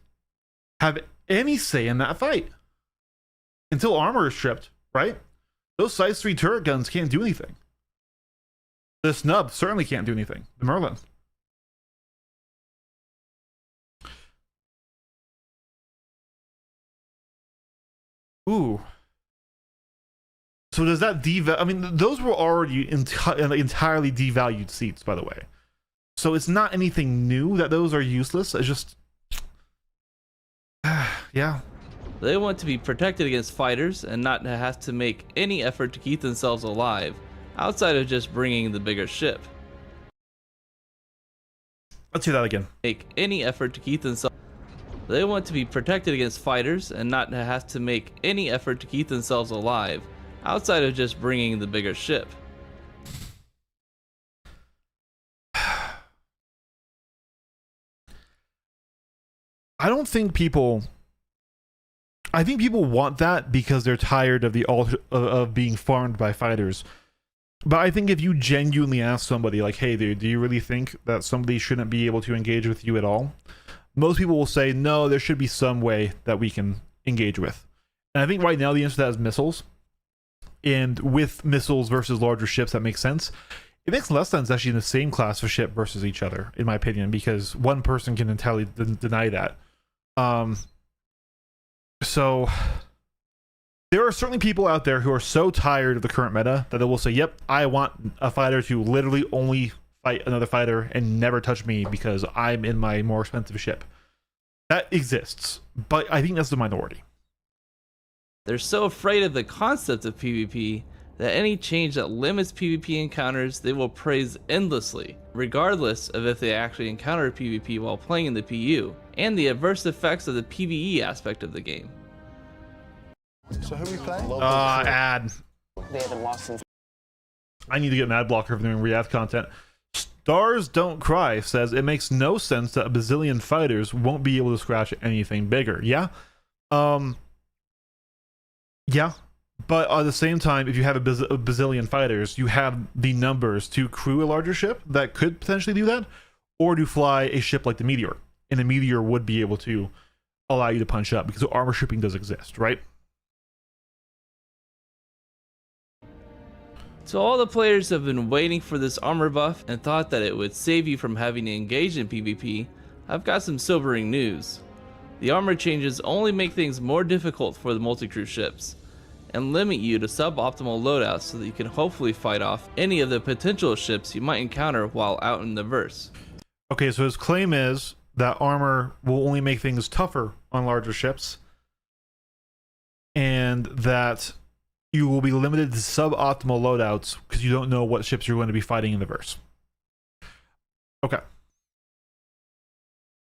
have any say in that fight. Until armor is stripped, right? Those size 3 turret guns can't do anything. The snub certainly can't do anything. The Merlin. Ooh. So does that I mean, those were already entirely devalued seats, by the way. So it's not anything new that those are useless. It's just, yeah. They want to be protected against fighters and not to have to make any effort to keep themselves alive, outside of just bringing the bigger ship. Let's hear that again. Make any effort to keep themselves. They want to be protected against fighters and not to have to make any effort to keep themselves alive, outside of just bringing the bigger ship. I don't think people. I think people want that because they're tired of of being farmed by fighters. But I think if you genuinely ask somebody, like, hey dude, do you really think that somebody shouldn't be able to engage with you at all? Most people will say, no, there should be some way that we can engage with. And I think right now the answer to that is missiles. And with missiles versus larger ships, that makes sense. It makes less sense actually in the same class of ship versus each other, in my opinion, because one person can entirely deny that. So there are certainly people out there who are so tired of the current meta that they will say, yep, I want a fighter to literally only fight another fighter and never touch me because I'm in my more expensive ship. That exists, but I think that's the minority. They're so afraid of the concept of PvP that any change that limits PvP encounters they will praise endlessly, regardless of if they actually encounter PvP while playing in the PU, and the adverse effects of the PvE aspect of the game. So who are we playing? Ad. They haven't lost since. I need to get an ad blocker for doing React content. Stars Don't Cry says it makes no sense that a bazillion fighters won't be able to scratch anything bigger. Yeah. Yeah. But at the same time, if you have a bazillion fighters, you have the numbers to crew a larger ship that could potentially do that, or to fly a ship like the Meteor. And the Meteor would be able to allow you to punch up because armor shipping does exist, right? So all the players have been waiting for this armor buff and thought that it would save you from having to engage in PvP, I've got some sobering news. The armor changes only make things more difficult for the multi-crew ships, and limit you to suboptimal loadouts so that you can hopefully fight off any of the potential ships you might encounter while out in the verse. Okay, so his claim is that armor will only make things tougher on larger ships, and that you will be limited to suboptimal loadouts because you don't know what ships you're going to be fighting in the verse. Okay.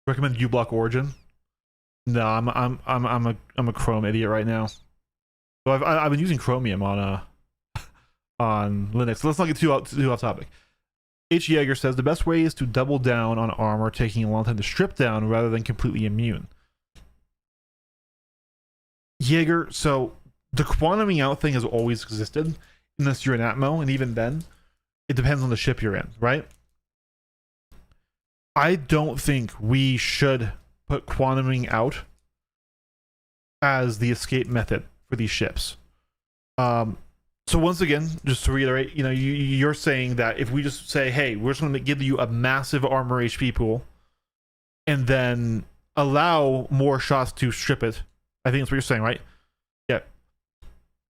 Recommend U-Block Origin? No, I'm a Chrome idiot right now. So I've been using Chromium on Linux. So let's not get too off topic. H. Yeager says the best way is to double down on armor, taking a long time to strip down rather than completely immune. Yeager, so the quantuming out thing has always existed, unless you're in Atmo, and even then, it depends on the ship you're in, right? I don't think we should put quantuming out as the escape method for these ships. So once again, just to reiterate, you know, you're saying that if we just say, hey, we're just going to give you a massive armor HP pool and then allow more shots to strip it, I think that's what you're saying, right? Yeah.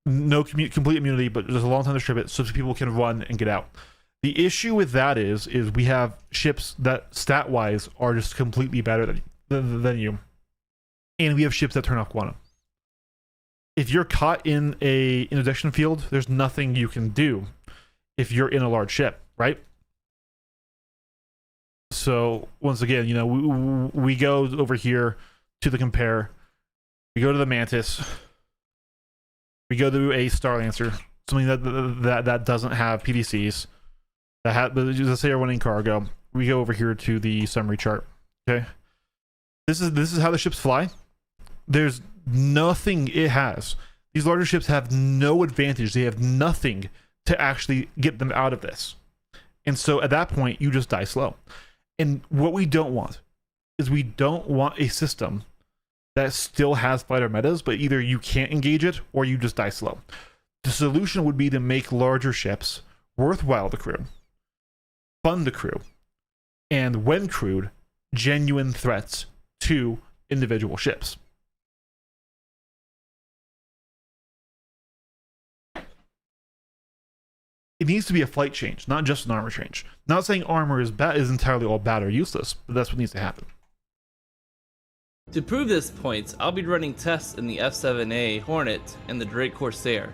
No complete immunity, but there's a long time to strip it so people can run and get out. The issue with that is we have ships that stat-wise are just completely better than you. And we have ships that turn off quantum. If you're caught in a intersection field, there's nothing you can do if you're in a large ship, right? So once again, you know, we go over here to the compare. We go to the Mantis. We go to a Star Lancer, something that doesn't have PDCs. But let's say you're running cargo. We go over here to the summary chart. Okay, this is how the ships fly. There's nothing it has. These larger ships have no advantage. They have nothing to actually get them out of this. And so at that point, you just die slow. And what we don't want is we don't want a system that still has fighter metas, but either you can't engage it or you just die slow. The solution would be to make larger ships worthwhile to crew, fun to crew, and when crewed, genuine threats to individual ships. It needs to be a flight change, not just an armor change. Not saying armor is entirely all bad or useless, but that's what needs to happen. To prove this point, I'll be running tests in the F7A Hornet and the Drake Corsair.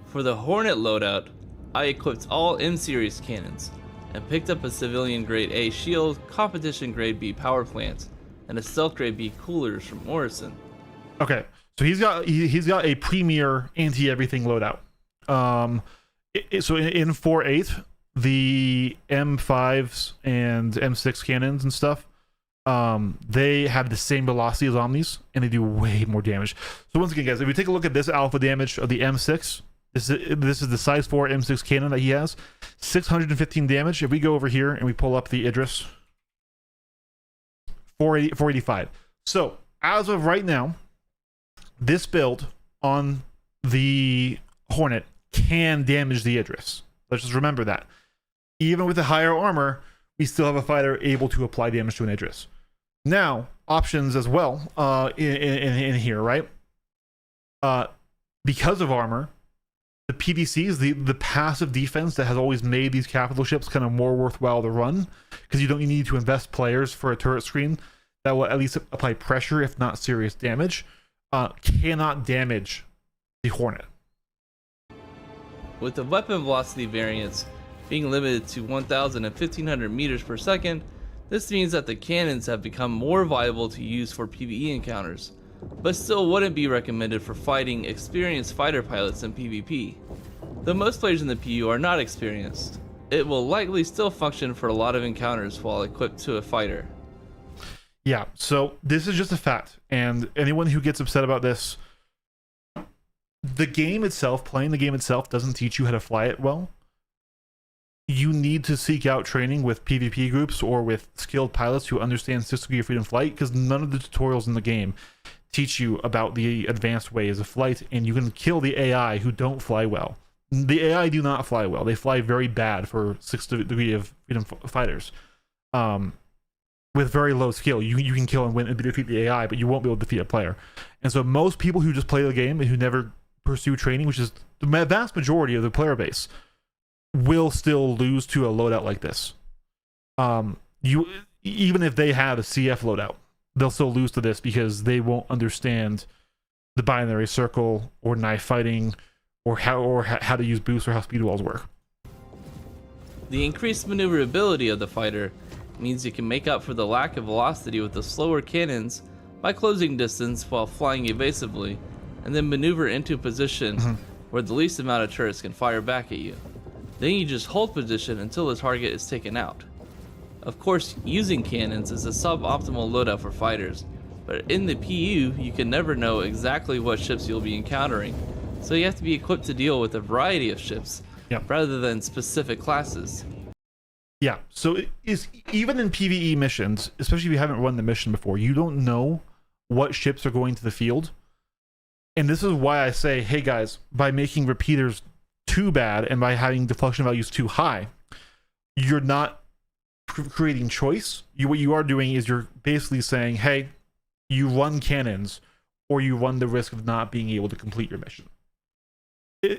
For the Hornet loadout, I equipped all M-series cannons and picked up a civilian grade A shield, competition grade B power plant, and a stealth grade B coolers from Morrison. Okay, so he's got a premier anti-everything loadout. So in 4.8, the M5s and M6 cannons and stuff, they have the same velocity as Omnis, and they do way more damage. So once again, guys, if we take a look at this alpha damage of the M6, this is the size 4 M6 cannon that he has, 615 damage. If we go over here and we pull up the Idris, 485. So as of right now, this build on the Hornet can damage the Idris. Let's just remember that. Even with the higher armor, we still have a fighter able to apply damage to an Idris. Now, options as well in here, right? Because of armor, the PDCs, the passive defense that has always made these capital ships kind of more worthwhile to run, because you don't need to invest players for a turret screen that will at least apply pressure, if not serious damage, cannot damage the Hornet. With the weapon velocity variance being limited to 1,000 and 1,500 meters per second, this means that the cannons have become more viable to use for PvE encounters, but still wouldn't be recommended for fighting experienced fighter pilots in PvP. Though most players in the PU are not experienced, it will likely still function for a lot of encounters while equipped to a fighter. Yeah, so this is just a fact, and anyone who gets upset about this, the game itself, playing the game itself, doesn't teach you how to fly it well. You need to seek out training with PvP groups or with skilled pilots who understand 6th degree of freedom flight, because none of the tutorials in the game teach you about the advanced ways of flight, and you can kill the AI who don't fly well. The AI do not fly well. They fly very bad for 6th degree of freedom fighters. With very low skill, you can kill and win and defeat the AI, but you won't be able to defeat a player. And so most people who just play the game and who never pursue training, which is the vast majority of the player base, will still lose to a loadout like this. Even if they have a CF loadout, they'll still lose to this because they won't understand the binary circle or knife fighting or how to use boosts or how speed walls work. The increased maneuverability of the fighter means you can make up for the lack of velocity with the slower cannons by closing distance while flying evasively, and then maneuver into a position where the least amount of turrets can fire back at you. Then you just hold position until the target is taken out. Of course, using cannons is a suboptimal loadout for fighters, but in the PU, you can never know exactly what ships you'll be encountering, so you have to be equipped to deal with a variety of ships, rather than specific classes. Yeah, so it is, even in PvE missions, especially if you haven't run the mission before, you don't know what ships are going to the field And this is why I say, hey guys, by making repeaters too bad and by having deflection values too high, you're not creating choice. What you are doing is you're basically saying, hey, you run cannons or you run the risk of not being able to complete your mission.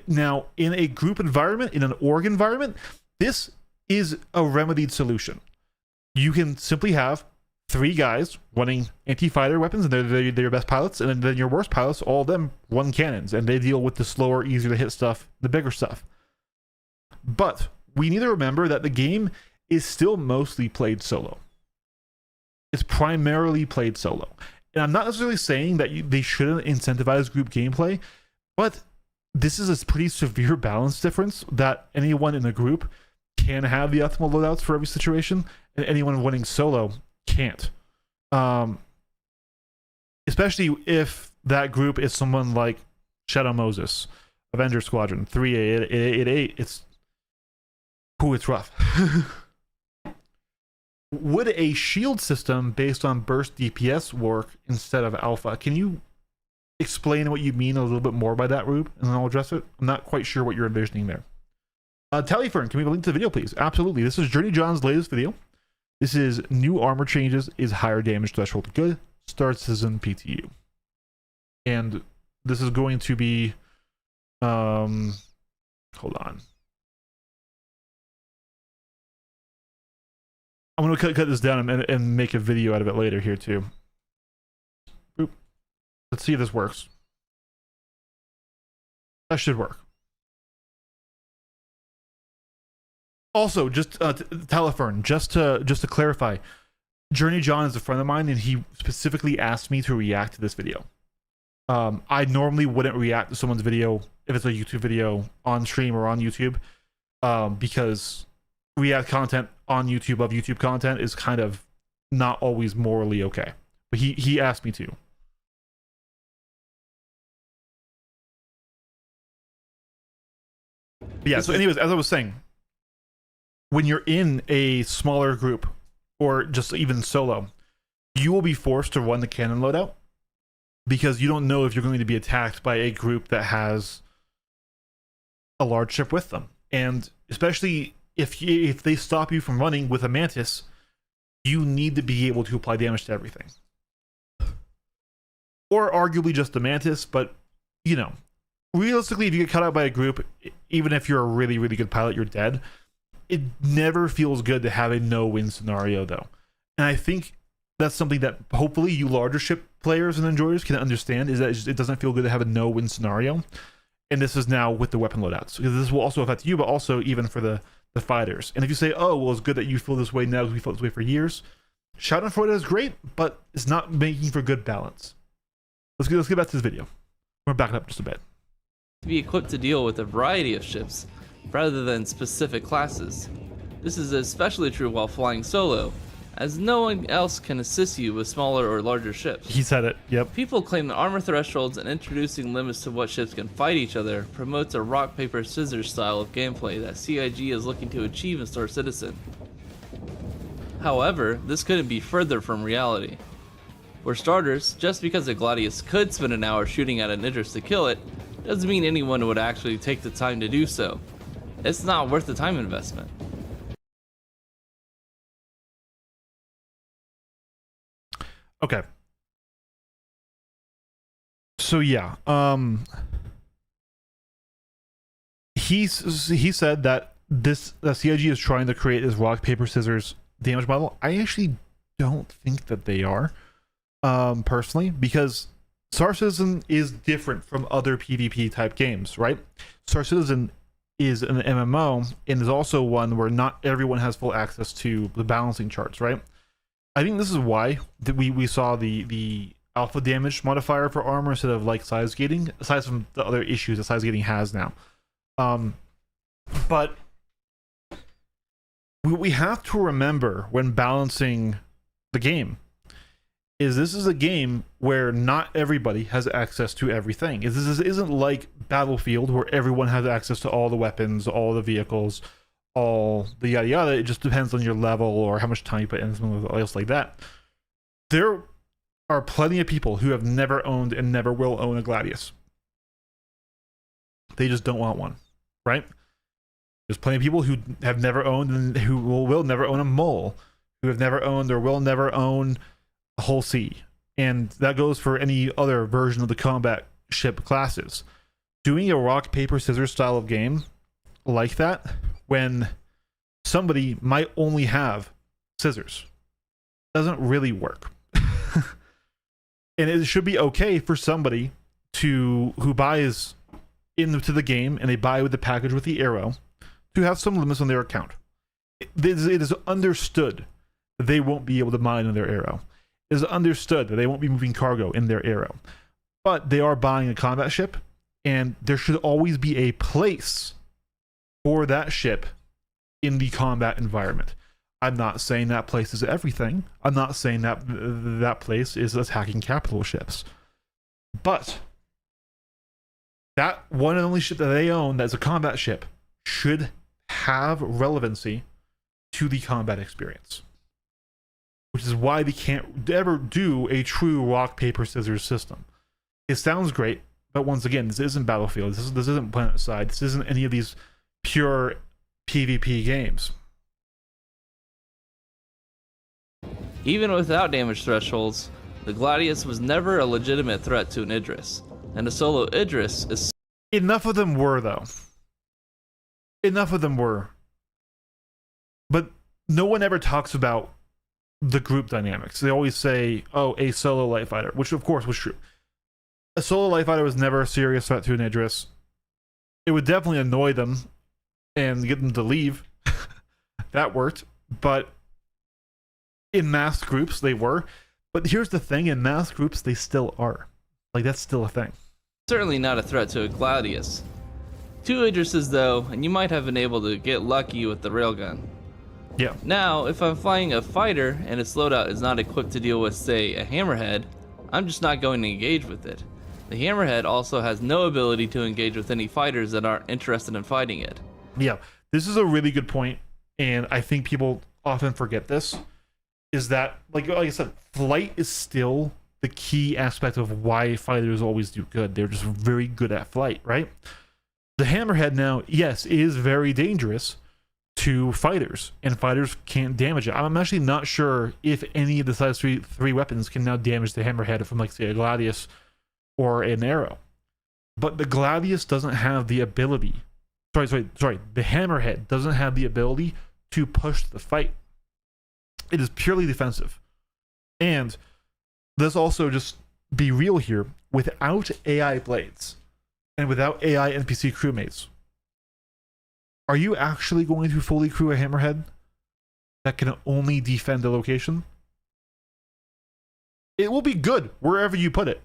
Now, in a group environment, in an org environment, this is a remedied solution. You can simply have 3 guys running anti-fighter weapons, and they're your best pilots, and then your worst pilots, all of them run cannons, and they deal with the slower, easier to hit stuff, the bigger stuff. But we need to remember that the game is still mostly played solo. It's primarily played solo. And I'm not necessarily saying that they shouldn't incentivize group gameplay, but this is a pretty severe balance difference that anyone in a group can have the optimal loadouts for every situation, and anyone running solo can't. Especially if that group is someone like Shadow Moses, Avenger Squadron, 388. It's rough. Would a shield system based on burst DPS work instead of alpha? Can you explain what you mean a little bit more by that, Rube, and then I'll address it? I'm not quite sure what you're envisioning there. Tallyfern, can we have a link to the video, please? Absolutely. This is Journey John's latest video. This is new armor changes, is higher damage threshold good, start citizen PTU. And this is going to be, hold on. I'm going to cut this down and make a video out of it later here too. Boop. Let's see if this works. That should work. Also, just Talifern, just to clarify, Journey John is a friend of mine, and he specifically asked me to react to this video. I normally wouldn't react to someone's video if it's a YouTube video on stream or on YouTube, because react content on YouTube of YouTube content is kind of not always morally okay. But he asked me to. But yeah. So, anyways, as I was saying, when you're in a smaller group or just even solo, you will be forced to run the cannon loadout because you don't know if you're going to be attacked by a group that has a large ship with them. And especially if they stop you from running with a Mantis, you need to be able to apply damage to everything. Or arguably just the Mantis, but you know, realistically, if you get cut out by a group, even if you're a really, really good pilot, you're dead. It never feels good to have a no-win scenario, though. And I think that's something that hopefully you larger ship players and enjoyers can understand, is that it doesn't feel good to have a no-win scenario. And this is now with the weapon loadouts, because this will also affect you, but also even for the fighters. And if you say, oh, well, it's good that you feel this way now because we felt this way for years, Schadenfreude is great, but it's not making for good balance. Let's get back to this video. We're backing up just a bit. To be equipped to deal with a variety of ships, rather than specific classes. This is especially true while flying solo, as no one else can assist you with smaller or larger ships. He said it, yep. People claim that armor thresholds and introducing limits to what ships can fight each other promotes a rock, paper, scissors style of gameplay that CIG is looking to achieve in Star Citizen. However, this couldn't be further from reality. For starters, just because a Gladius could spend an hour shooting at an Idris to kill it, doesn't mean anyone would actually take the time to do so. It's not worth the time investment. Okay. So yeah, he said that CIG is trying to create this rock paper scissors damage model. I actually don't think that they are, personally, because Star Citizen is different from other PvP type games, right? Star Citizen is an MMO and is also one where not everyone has full access to the balancing charts, right? I think this is why that we saw the alpha damage modifier for armor instead of like size gating, aside from the other issues that size gating has now. But we have to remember when balancing the game is this is a game where not everybody has access to everything. This isn't like Battlefield where everyone has access to all the weapons, all the vehicles, all the yada yada. It just depends on your level or how much time you put in, something else like that. There are plenty of people who have never owned and never will own a Gladius. They just don't want one, right? There's plenty of people who have never owned and who will never own a mole, who have never owned or will never own a Hull C. And that goes for any other version of the combat ship classes. Doing a rock, paper, scissors style of game like that, when somebody might only have scissors, doesn't really work. And it should be okay for somebody who buys into the game and they buy with the package with the arrow to have some limits on their account. It is understood that they won't be able to mine in their arrow. It is understood that they won't be moving cargo in their arrow. But they are buying a combat ship, and there should always be a place for that ship in the combat environment. I'm not saying that place is everything. I'm not saying that that place is attacking capital ships. But that one and only ship that they own that's a combat ship should have relevancy to the combat experience. Which is why they can't ever do a true rock, paper, scissors system. It sounds great, but once again, this isn't Battlefield. This isn't PlanetSide. This isn't any of these pure PvP games. Even without damage thresholds, the Gladius was never a legitimate threat to an Idris, and a solo Idris is... Enough of them were, though. Enough of them were. But no one ever talks about the group dynamics. They always say, oh, a solo light fighter, which of course was true. A solo light fighter was never a serious threat to an Idris. It would definitely annoy them and get them to leave. That worked. But in mass groups, they were. But here's the thing, in mass groups, they still are. Like, that's still a thing. certainly not a threat to a Gladius. 2 Idrises though, and you might have been able to get lucky with the railgun. Yeah. Now, if I'm flying a fighter and its loadout is not equipped to deal with, say, a hammerhead, I'm just not going to engage with it. The hammerhead also has no ability to engage with any fighters that aren't interested in fighting it. Yeah, this is a really good point, and I think people often forget this, is that, like I said, flight is still the key aspect of why fighters always do good. They're just very good at flight, right? The hammerhead now, yes, is very dangerous to fighters, and fighters can't damage it. I'm actually not sure if any of the size 3 weapons can now damage the hammerhead from, like, say, a Gladius or an arrow. But the Gladius doesn't have the ability, the hammerhead doesn't have the ability to push the fight. It is purely defensive. And let's also just be real here, without AI blades and without AI NPC crewmates, are you actually going to fully crew a hammerhead that can only defend the location? It will be good wherever you put it.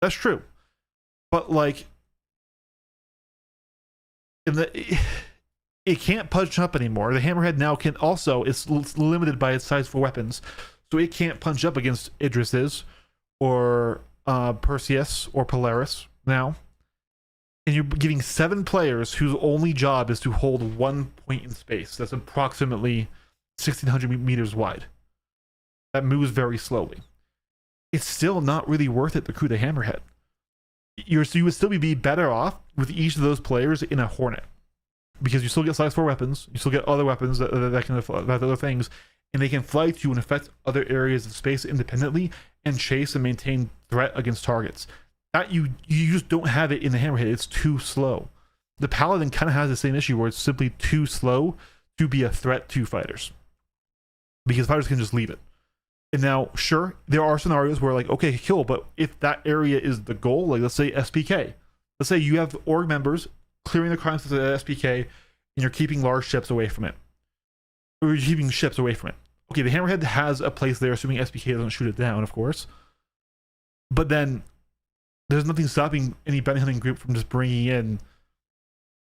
That's true. But, like, it can't punch up anymore. The hammerhead now can also, it's limited by its size for weapons, so it can't punch up against Idrises or Perseus or Polaris now. And you're giving 7 players whose only job is to hold 1 point in space that's approximately 1,600 meters wide. That moves very slowly. It's still not really worth it to crew the hammerhead. You would still be better off with each of those players in a Hornet, because you still get size 4 weapons, you still get other weapons that can affect other things, and they can fly to and affect other areas of space independently and chase and maintain threat against targets. That you just don't have it in the hammerhead. It's too slow. The paladin kind of has the same issue where it's simply too slow to be a threat to fighters, because fighters can just leave it. And now, sure, there are scenarios where, like, okay, kill, but if that area is the goal, like, let's say SPK, let's say you have org members clearing the crimes of the SPK, and you're keeping large ships away from it, or you're keeping ships away from it. Okay, the hammerhead has a place there, assuming SPK doesn't shoot it down, of course. But then there's nothing stopping any bounty hunting group from just bringing in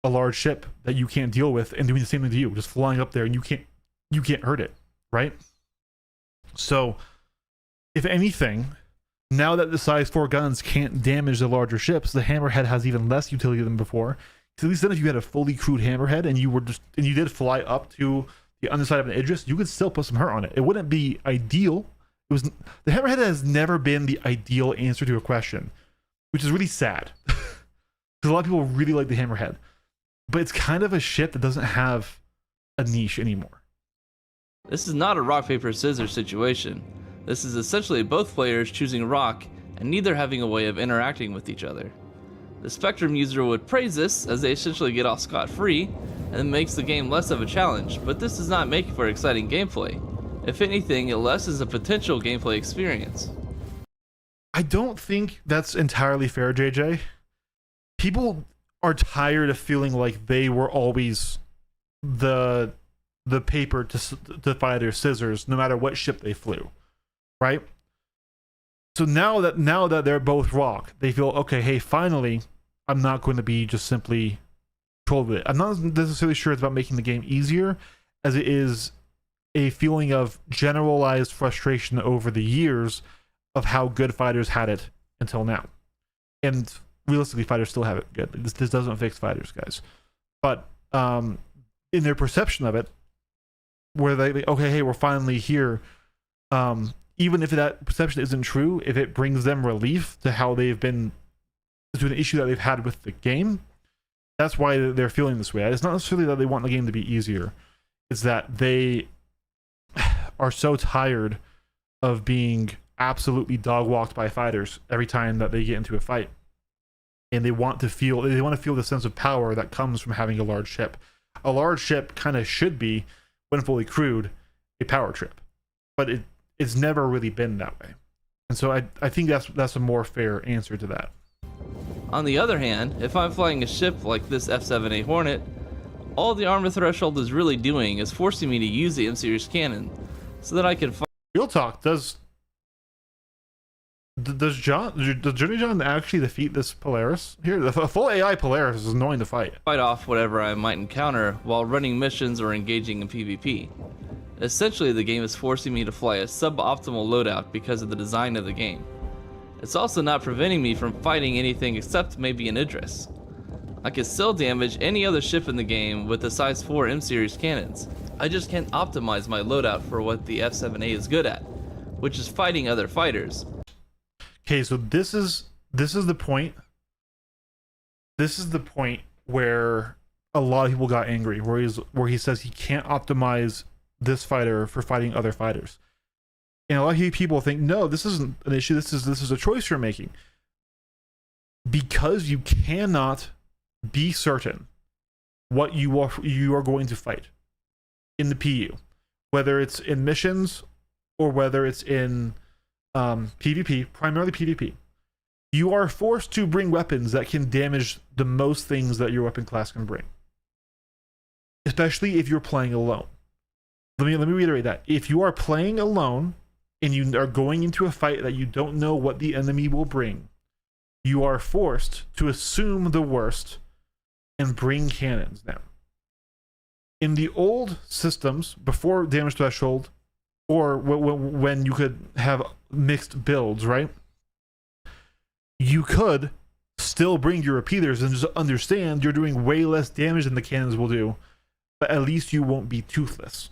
a large ship that you can't deal with and doing the same thing to you, just flying up there, and you can't hurt it, right? So, if anything, now that the size 4 guns can't damage the larger ships, the hammerhead has even less utility than before. Because at least then, if you had a fully crewed hammerhead and you did fly up to the underside of an Idris, you could still put some hurt on it. It wouldn't be ideal. The hammerhead has never been the ideal answer to a question, which is really sad. because a lot of people really like the Hammerhead, but it's kind of a ship that doesn't have a niche anymore. This is not a rock, paper, scissors situation. This is essentially both players choosing rock and neither having a way of interacting with each other. The Spectrum user would praise this as they essentially get off scot-free and it makes the game less of a challenge, but this does not make for exciting gameplay. If anything, it lessens a potential gameplay experience. I don't think that's entirely fair, JJ. People are tired of feeling like they were always the paper to fighter scissors, no matter what ship they flew, right? So now that they're both rock, they feel, okay, hey, finally, I'm not going to be just simply controlled with it. I'm not necessarily sure it's about making the game easier, as it is a feeling of generalized frustration over the years of how good fighters had it until now. And realistically, fighters still have it good. This doesn't fix fighters, guys. But in their perception of it, where they okay, hey, we're finally here. Even if that perception isn't true, if it brings them relief to how they've been to an issue that they've had with the game, that's why they're feeling this way. It's not necessarily that they want the game to be easier. It's that they are so tired of being absolutely dog walked by fighters every time that they get into a fight, and they want to feel the sense of power that comes from having a large ship. A large ship kind of should be, when fully crewed, a power trip, but it's never really been that way. And so I think that's a more fair answer to that. On the other hand, if I'm flying a ship like this F-7A Hornet, all the armor threshold is really doing is forcing me to use the M-series cannon so that I can Real talk, does Johnny John actually defeat this Polaris here? The full AI Polaris is annoying to fight. fight off whatever I might encounter while running missions or engaging in PvP. Essentially, the game is forcing me to fly a suboptimal loadout because of the design of the game. It's also not preventing me from fighting anything except maybe an Idris. I can still damage any other ship in the game with the size 4 M-series cannons. I just can't optimize my loadout for what the F-7A is good at, which is fighting other fighters. Okay, so this is the point. This is the point where a lot of people got angry, where he says he can't optimize this fighter for fighting other fighters. And a lot of people think, no, this isn't an issue. This is a choice you're making. Because you cannot be certain what you are going to fight in the PU, whether it's in missions or whether it's in PvP, primarily PvP. You are forced to bring weapons that can damage the most things that your weapon class can bring, especially if you're playing alone. Let me reiterate that. If you are playing alone and you are going into a fight that you don't know what the enemy will bring, you are forced to assume the worst and bring cannons down. In the old systems, before damage threshold, or when you could have mixed builds, right? You could still bring your repeaters and just understand you're doing way less damage than the cannons will do, but at least you won't be toothless.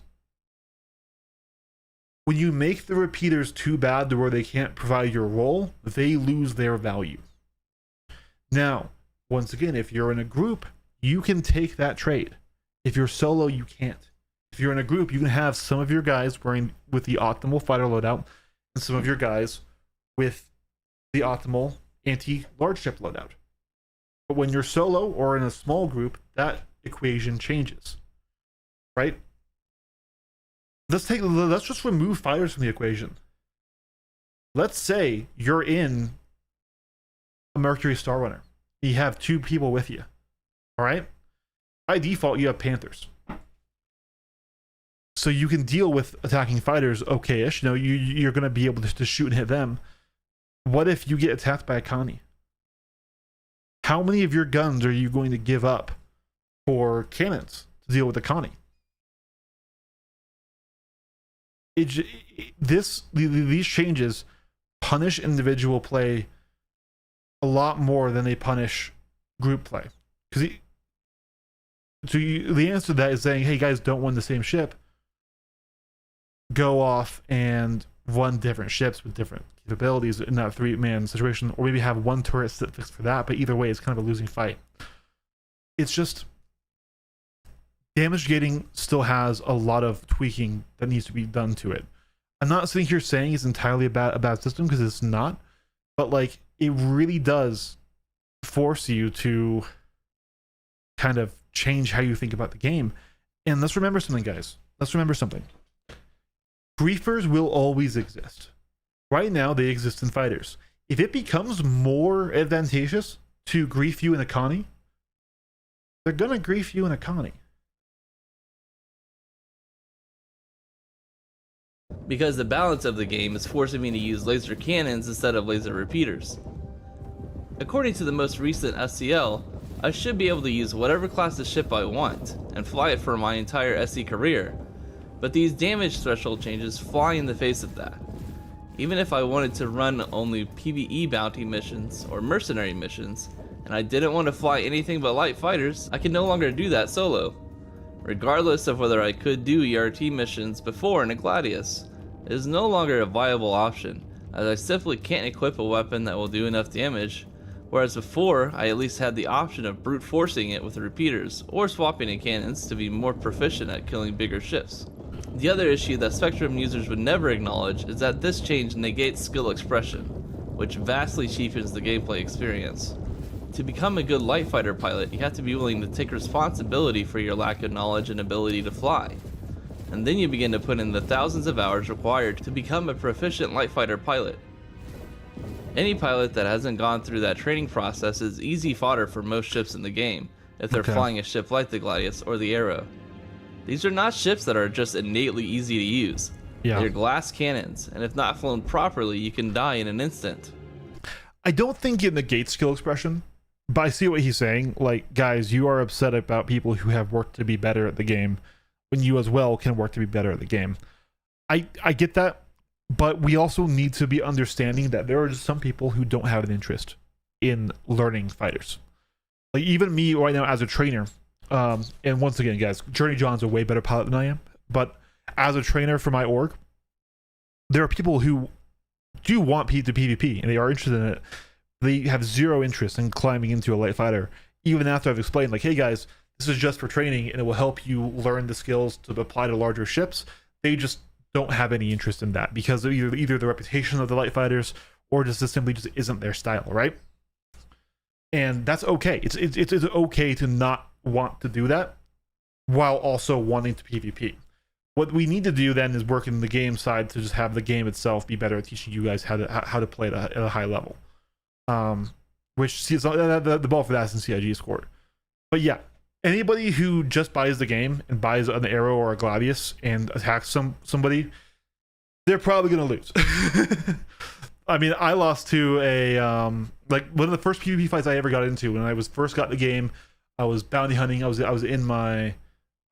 When you make the repeaters too bad to where they can't provide your role, they lose their value. Now, once again, if you're in a group, you can take that trade. If you're solo, you can't. If you're in a group, you can have some of your guys wearing with the optimal fighter loadout and some of your guys with the optimal anti-large ship loadout. But when you're solo or in a small group, that equation changes, right? Let's just remove fighters from the equation. Let's say you're in a Mercury Star Runner. You have 2 people with you. All right? By default, you have Panthers. So you can deal with attacking fighters okay-ish. You know, you're going to be able to shoot and hit them. What if you get attacked by a Connie? How many of your guns are you going to give up for cannons to deal with the Connie? These changes punish individual play a lot more than they punish group play. Because the answer to that is saying, hey guys, don't win the same ship. Go off and run different ships with different capabilities in that 3-man situation, or maybe have one turret sit fixed for that. But either way, it's kind of a losing fight. It's just damage gating still has a lot of tweaking that needs to be done to it. I'm not sitting here saying it's entirely a bad system, because it's not, but like it really does force you to kind of change how you think about the game. And let's remember something, guys. Let's remember something. Griefers will always exist. Right now, they exist in fighters. If it becomes more advantageous to grief you in a Connie, they're gonna grief you in a Connie. Because the balance of the game is forcing me to use laser cannons instead of laser repeaters. According to the most recent SCL, I should be able to use whatever class of ship I want and fly it for my entire SC career, but these damage threshold changes fly in the face of that. Even if I wanted to run only PvE bounty missions or mercenary missions, and I didn't want to fly anything but light fighters, I can no longer do that solo. Regardless of whether I could do ERT missions before in a Gladius, it is no longer a viable option, as I simply can't equip a weapon that will do enough damage, whereas before I at least had the option of brute forcing it with repeaters or swapping in cannons to be more proficient at killing bigger ships. The other issue that Spectrum users would never acknowledge is that this change negates skill expression, which vastly cheapens the gameplay experience. To become a good light fighter pilot, you have to be willing to take responsibility for your lack of knowledge and ability to fly. And then you begin to put in the thousands of hours required to become a proficient light fighter pilot. Any pilot that hasn't gone through that training process is easy fodder for most ships in the game, if they're flying a ship like the Gladius or the Arrow. These are not ships that are just innately easy to use. Yeah. They're glass cannons, and if not flown properly, you can die in an instant. I don't think it negates skill expression, but I see what he's saying. Like, guys, you are upset about people who have worked to be better at the game when you as well can work to be better at the game. I get that, but we also need to be understanding that there are just some people who don't have an interest in learning fighters. Like, even me right now as a trainer, and once again, guys, Journey John's a way better pilot than I am, but as a trainer for my org, there are people who do want to PvP and they are interested in it. They have zero interest in climbing into a light fighter, even after I've explained, like, hey guys, this is just for training and it will help you learn the skills to apply to larger ships. They just don't have any interest in that because of either the reputation of the light fighters or just it simply just isn't their style, right? And that's okay. It's okay to not want to do that while also wanting to PvP. What we need to do then is work in the game side to just have the game itself be better at teaching you guys how to play at a high level. Which the ball for that is in CIG's court. But yeah, anybody who just buys the game and buys an Arrow or a Gladius and attacks somebody, they're probably gonna lose. I mean, I lost to a like one of the first PvP fights I ever got into when I first got the game. I was bounty hunting. I was in my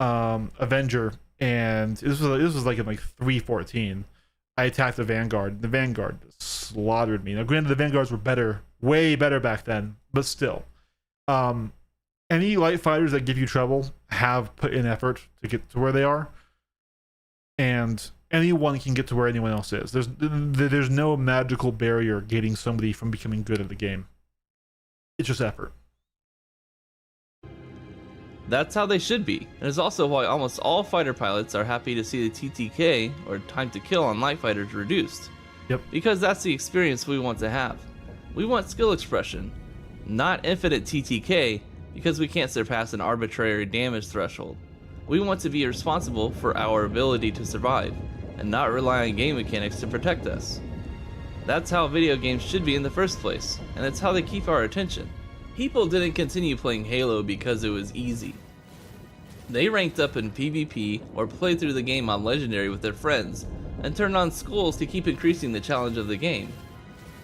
Avenger, and this was like in like 3:14. I attacked the Vanguard. The Vanguard slaughtered me. Now, granted, the Vanguards were better, way better back then, but still. Any light fighters that give you trouble have put in effort to get to where they are, and anyone can get to where anyone else is. There's no magical barrier gating somebody from becoming good at the game. It's just effort. That's how they should be, and is also why almost all fighter pilots are happy to see the TTK, or time to kill on light fighters, reduced. Yep. Because that's the experience we want to have. We want skill expression, not infinite TTK, because we can't surpass an arbitrary damage threshold. We want to be responsible for our ability to survive, and not rely on game mechanics to protect us. That's how video games should be in the first place, and it's how they keep our attention. People didn't continue playing Halo because it was easy. They ranked up in PvP or played through the game on Legendary with their friends, and turned on skulls to keep increasing the challenge of the game.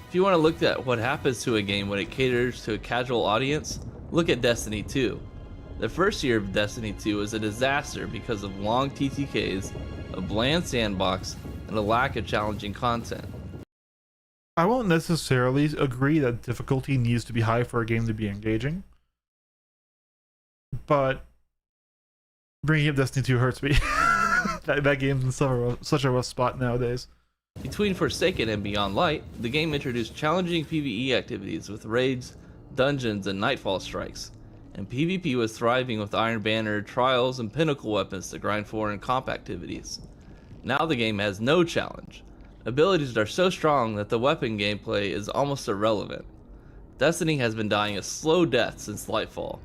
If you want to look at what happens to a game when it caters to a casual audience, look at Destiny 2. The first year of Destiny 2 was a disaster because of long TTKs, a bland sandbox, and a lack of challenging content. I won't necessarily agree that difficulty needs to be high for a game to be engaging, but bringing up Destiny 2 hurts me. that game's in such a rough spot nowadays. Between Forsaken and Beyond Light, the game introduced challenging PvE activities with raids, dungeons, and nightfall strikes, and PvP was thriving with Iron Banner, Trials, and Pinnacle weapons to grind for in comp activities. Now the game has no challenge. Abilities are so strong that the weapon gameplay is almost irrelevant. Destiny has been dying a slow death since Lightfall.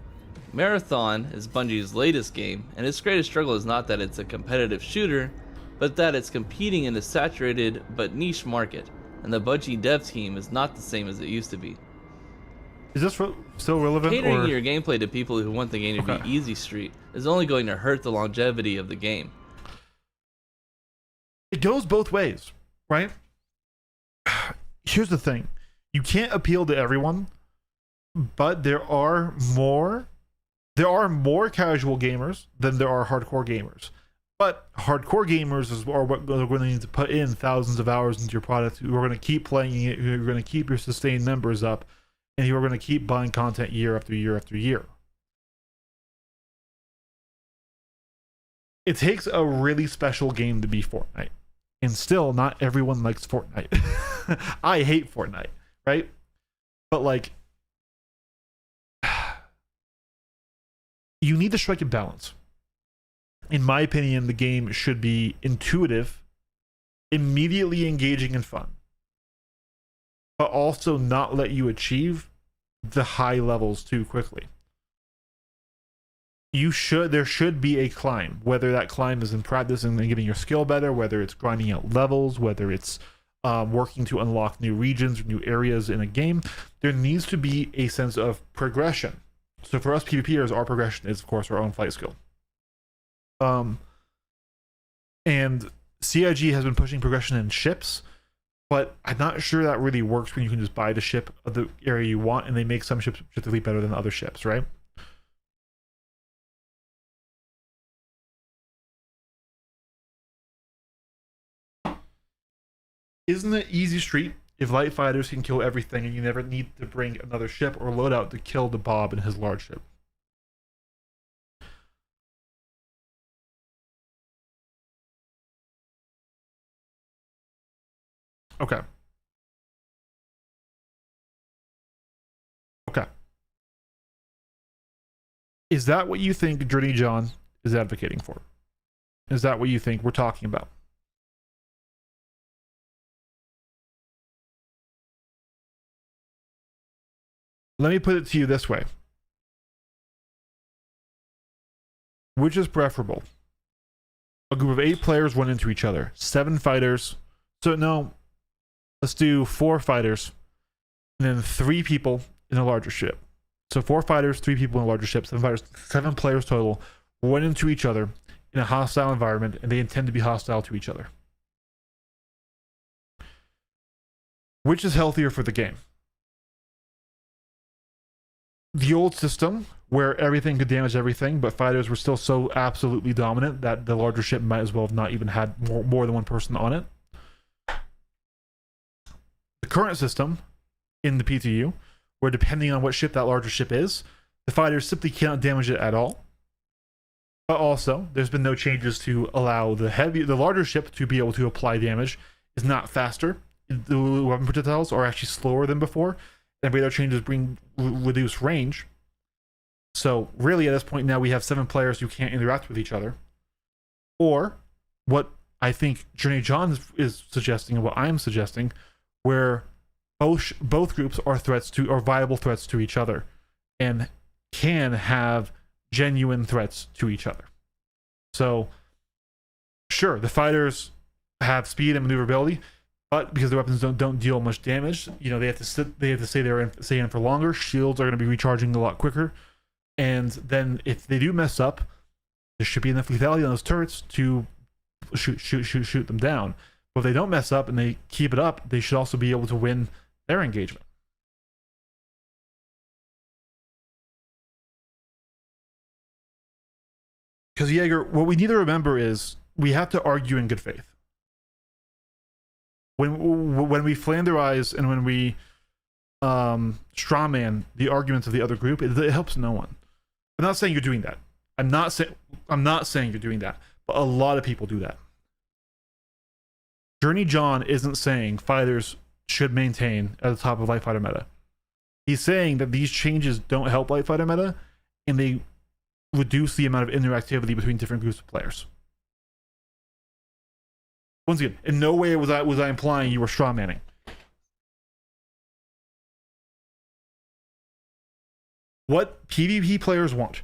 Marathon is Bungie's latest game, and its greatest struggle is not that it's a competitive shooter, but that it's competing in a saturated but niche market, and the Bungie dev team is not the same as it used to be. Is this still relevant? Catering or... your gameplay to people who want the game to be easy street is only going to hurt the longevity of the game. It goes both ways, right? Here's the thing. You can't appeal to everyone, but there are more casual gamers than there are hardcore gamers. But hardcore gamers are what are going to need to put in thousands of hours into your product, who are going to keep playing it, who are going to keep your sustained members up, and who are going to keep buying content year after year after year. It takes a really special game to be Fortnite. And still, not everyone likes Fortnite. I hate Fortnite, right? But like, you need to strike a balance. In my opinion, the game should be intuitive, immediately engaging and fun, but also not let you achieve the high levels too quickly. There should be a climb, whether that climb is in practice and getting your skill better, whether it's grinding out levels, whether it's working to unlock new regions or new areas in a game. There needs to be a sense of progression. So for us PvPers, our progression is of course our own fight skill. And CIG has been pushing progression in ships, but I'm not sure that really works when you can just buy the ship of the area you want, and they make some ships objectively better than other ships, right? Isn't it easy street if light fighters can kill everything and you never need to bring another ship or loadout to kill the Bob and his large ship? Okay. Okay. Is that what you think Journey John is advocating for? Is that what you think we're talking about? Let me put it to you this way. Which is preferable? A group of 8 players run into each other. 7 fighters. So no, let's do 4 fighters. And then 3 people in a larger ship. So 4 fighters, 3 people in a larger ship. 7 fighters, 7 players total run into each other in a hostile environment, and they intend to be hostile to each other. Which is healthier for the game? The old system, where everything could damage everything, but fighters were still so absolutely dominant that the larger ship might as well have not even had more than one person on it. The current system in the PTU, where depending on what ship that larger ship is, the fighters simply cannot damage it at all. But also, there's been no changes to allow the larger ship to be able to apply damage. Is not faster. The weapon projectiles are actually slower than before. And radar changes bring reduced range. So really at this point now we have 7 players who can't interact with each other. Or what I think Journey John is suggesting, and what I'm suggesting, where both groups are viable threats to each other and can have genuine threats to each other. So sure, the fighters have speed and maneuverability, but because the weapons don't deal much damage, you know, they have to stay in for longer. Shields are going to be recharging a lot quicker, and then if they do mess up, there should be enough lethality on those turrets to shoot them down. But if they don't mess up and they keep it up, they should also be able to win their engagement. Because Jaeger, what we need to remember is we have to argue in good faith. When we flanderize and when we strawman the arguments of the other group, it helps no one. I'm not saying you're doing that. I'm not saying you're doing that, but a lot of people do that. Journey John isn't saying fighters should maintain at the top of light fighter meta. He's saying that these changes don't help light fighter meta, and they reduce the amount of interactivity between different groups of players. Once again, in no way was I implying you were strawmanning. What PvP players want,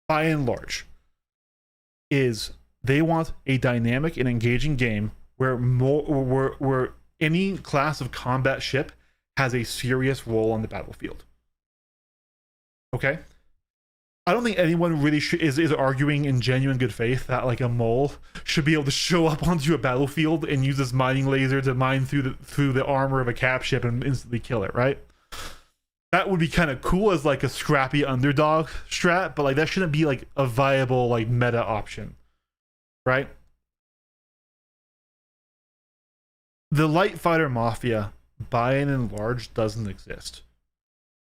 by and large, is they want a dynamic and engaging game where any class of combat ship has a serious role on the battlefield. Okay? I don't think anyone really is arguing in genuine good faith that like a mole should be able to show up onto a battlefield and use this mining laser to mine through the armor of a cap ship and instantly kill it, right? That would be kind of cool as like a scrappy underdog strat, but like that shouldn't be like a viable like meta option, right? The light fighter mafia, by and large, doesn't exist.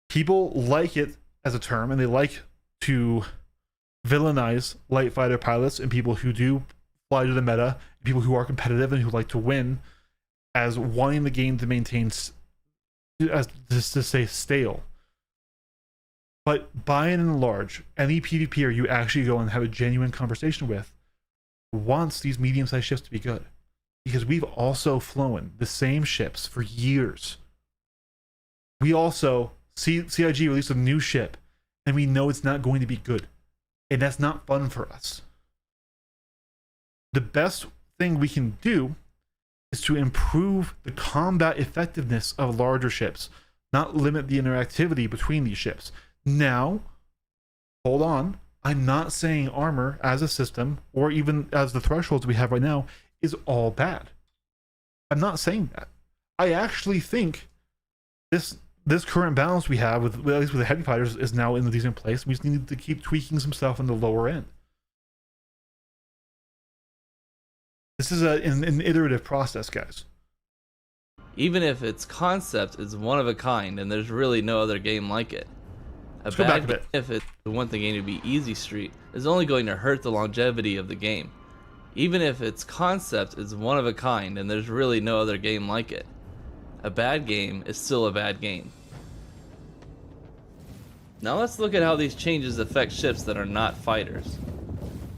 People like it as a term, and they like to villainize light fighter pilots and people who do fly to the meta, people who are competitive and who like to win, as wanting the game to maintain, as just to say, stale. But by and large, any PvPer you actually go and have a genuine conversation with wants these medium-sized ships to be good, because we've also flown the same ships for years. We also CIG released a new ship, and we know it's not going to be good, and that's not fun for us. The best thing we can do is to improve the combat effectiveness of larger ships, not limit the interactivity between these ships. Now, hold on, I'm not saying armor as a system, or even as the thresholds we have right now, is all bad. I'm not saying that. I actually think this current balance we have with, at least with the heavy fighters, is now in a decent place. We just need to keep tweaking some stuff on the lower end. This is an iterative process, guys. Even if its concept is one of a kind and there's really no other game like it. Let's go back a bit. If it's the one thing game to be easy street is only going to hurt the longevity of the game. Even if its concept is one of a kind and there's really no other game like it. A bad game is still a bad game. Now let's look at how these changes affect ships that are not fighters.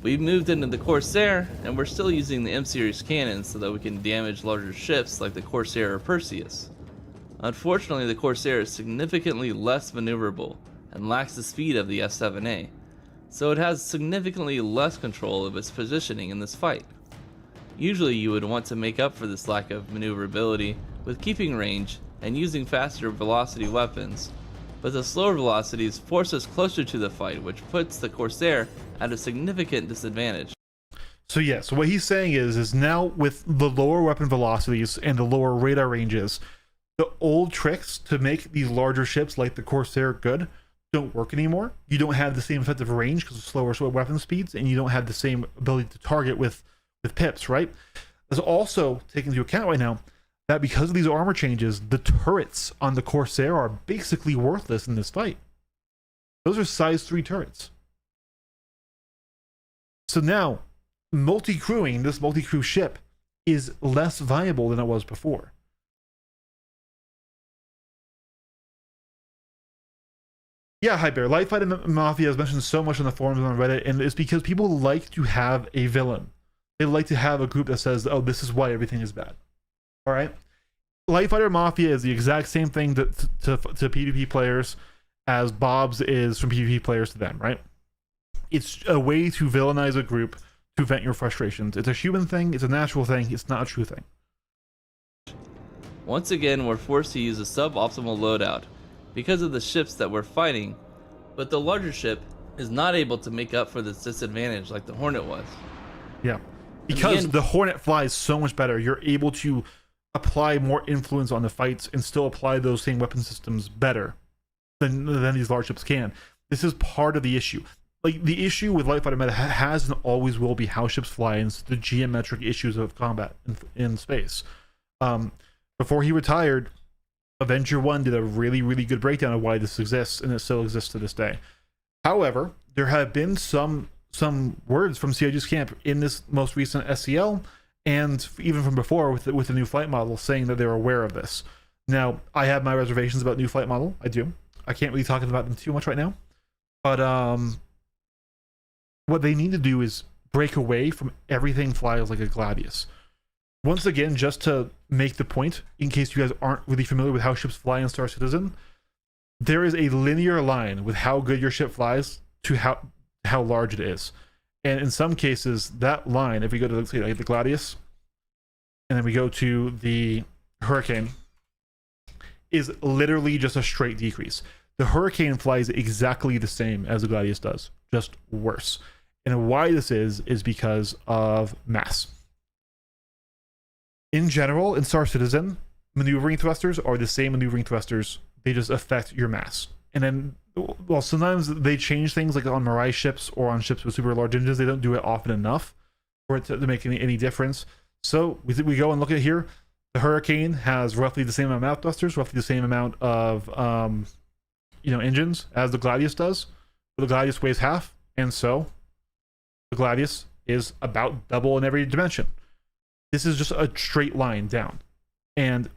We've moved into the Corsair, and we're still using the M-series cannons so that we can damage larger ships like the Corsair or Perseus. Unfortunately, the Corsair is significantly less maneuverable and lacks the speed of the S7A, so it has significantly less control of its positioning in this fight. Usually you would want to make up for this lack of maneuverability with keeping range and using faster velocity weapons, but the slower velocities force us closer to the fight, which puts the Corsair at a significant disadvantage. So yeah, so what he's saying is now with the lower weapon velocities and the lower radar ranges, the old tricks to make these larger ships like the Corsair good don't work anymore. You don't have the same effective range because of slower weapon speeds, and you don't have the same ability to target with pips, right? There's also taken into account right now that because of these armor changes, the turrets on the Corsair are basically worthless in this fight. Those are size 3 turrets. So now, multi-crewing this multi-crew ship is less viable than it was before. Yeah, hi Bear. Light Fighter Mafia is mentioned so much on the forums and on Reddit, and it's because people like to have a villain. They like to have a group that says, oh, this is why everything is bad. Alright? Light Fighter Mafia is the exact same thing to PvP players as Bob's is from PvP players to them, right? It's a way to villainize a group to vent your frustrations. It's a human thing, it's a natural thing, it's not a true thing. Once again, we're forced to use a suboptimal loadout because of the ships that we're fighting, but the larger ship is not able to make up for this disadvantage like the Hornet was. Yeah, because the Hornet flies so much better, you're able to apply more influence on the fights and still apply those same weapon systems better than these large ships can. This is part of the issue. Like, the issue with light fighter meta has and always will be how ships fly and the geometric issues of combat in space. Before he retired, Avenger 1 did a really, really good breakdown of why this exists, and it still exists to this day. However, there have been some words from CIG's camp in this most recent SCL and even from before with the new flight model, saying that they're aware of this. Now, I have my reservations about new flight model. I do. I can't really talk about them too much right now. But what they need to do is break away from everything flies like a Gladius. Once again, just to make the point, in case you guys aren't really familiar with how ships fly in Star Citizen, there is a linear line with how good your ship flies to how large it is. And in some cases, that line, if we go to the Gladius, and then we go to the Hurricane, is literally just a straight decrease. The Hurricane flies exactly the same as the Gladius does, just worse. And why this is because of mass. In general, in Star Citizen, maneuvering thrusters are the same maneuvering thrusters. They just affect your mass. And then, well, sometimes they change things, like on Mirai ships or on ships with super large engines. They don't do it often enough for it to make any difference. So we go and look at here. The Hurricane has roughly the same amount of thrusters, roughly the same amount of engines as the Gladius does. But the Gladius weighs half, and so the Gladius is about double in every dimension. This is just a straight line down. And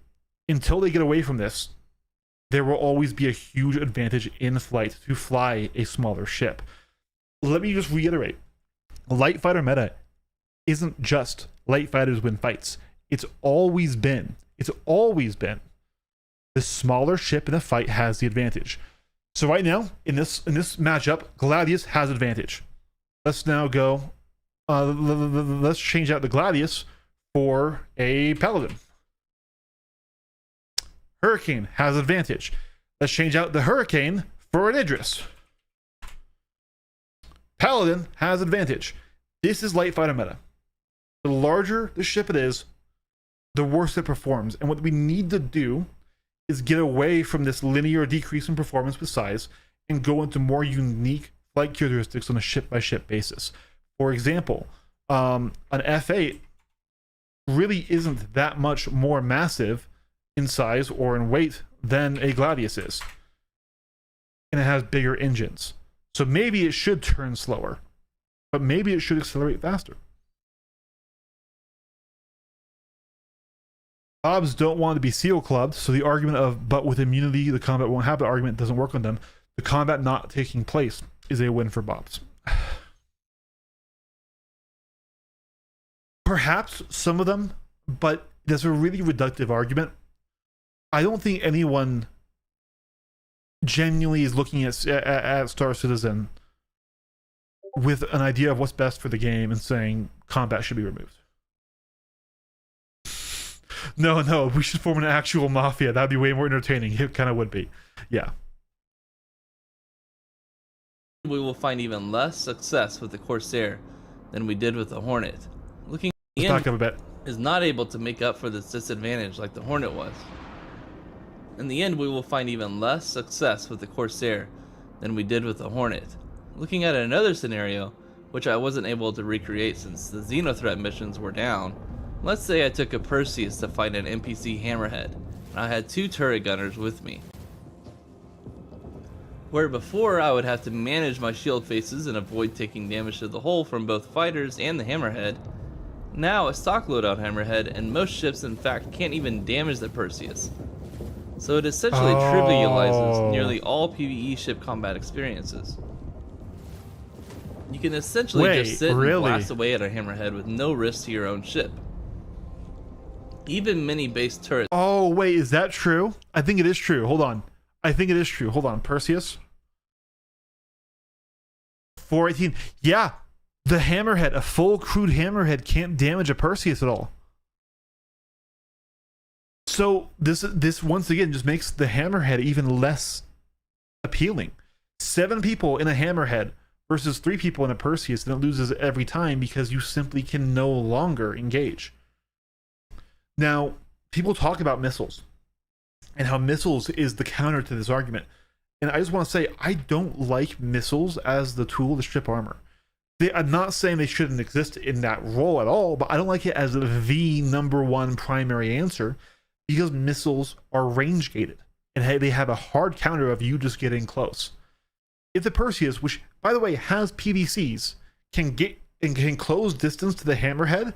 until they get away from this, there will always be a huge advantage in flight to fly a smaller ship. Let me just reiterate. Light fighter meta isn't just light fighters win fights. It's always been the smaller ship in a fight has the advantage. So right now, in this matchup, Gladius has advantage. Let's now go, let's change out the Gladius for a Paladin. Hurricane has advantage. Let's change out the Hurricane for an Idris. Paladin has advantage. This is light fighter meta. The larger the ship it is, the worse it performs. And what we need to do is get away from this linear decrease in performance with size and go into more unique flight characteristics on a ship-by-ship basis. For example, an F8 really isn't that much more massive in size or in weight than a Gladius is. And it has bigger engines. So maybe it should turn slower, but maybe it should accelerate faster. Bobs don't want to be seal clubbed, so the argument of but with immunity the combat won't happen argument doesn't work on them. The combat not taking place is a win for Bobs. Perhaps some of them, but that's a really reductive argument. I don't think anyone genuinely is looking at Star Citizen with an idea of what's best for the game and saying combat should be removed. No, we should form an actual mafia. That'd be way more entertaining. It kind of would be. Yeah. We will find even less success with the Corsair than we did with the Hornet. Looking at the Let's back up a bit. is not able to make up for this disadvantage like the Hornet was. In the end, we will find even less success with the Corsair than we did with the Hornet. Looking at another scenario, which I wasn't able to recreate since the Xenothreat missions were down, let's say I took a Perseus to fight an NPC Hammerhead, and I had 2 turret gunners with me. Where before I would have to manage my shield faces and avoid taking damage to the hull from both fighters and the Hammerhead, now a stock loadout Hammerhead and most ships in fact can't even damage the Perseus. So it essentially trivializes nearly all PvE ship combat experiences. You can essentially just sit and blast away at a Hammerhead with no risk to your own ship. Even mini base turrets. Oh, wait, is that true? I think it is true. Hold on. I think it is true. Hold on. Perseus. 418. Yeah. The Hammerhead, a full crewed Hammerhead can't damage a Perseus at all. So this once again just makes the Hammerhead even less appealing. 7 people in a Hammerhead versus 3 people in a Perseus, and it loses every time because you simply can no longer engage. Now, people talk about missiles and how missiles is the counter to this argument. And I just want to say, I don't like missiles as the tool to strip armor. I'm not saying they shouldn't exist in that role at all, but I don't like it as the #1 primary answer because missiles are range gated and they have a hard counter of you just getting close. If the Perseus, which by the way has PVCs, can get and can close distance to the Hammerhead,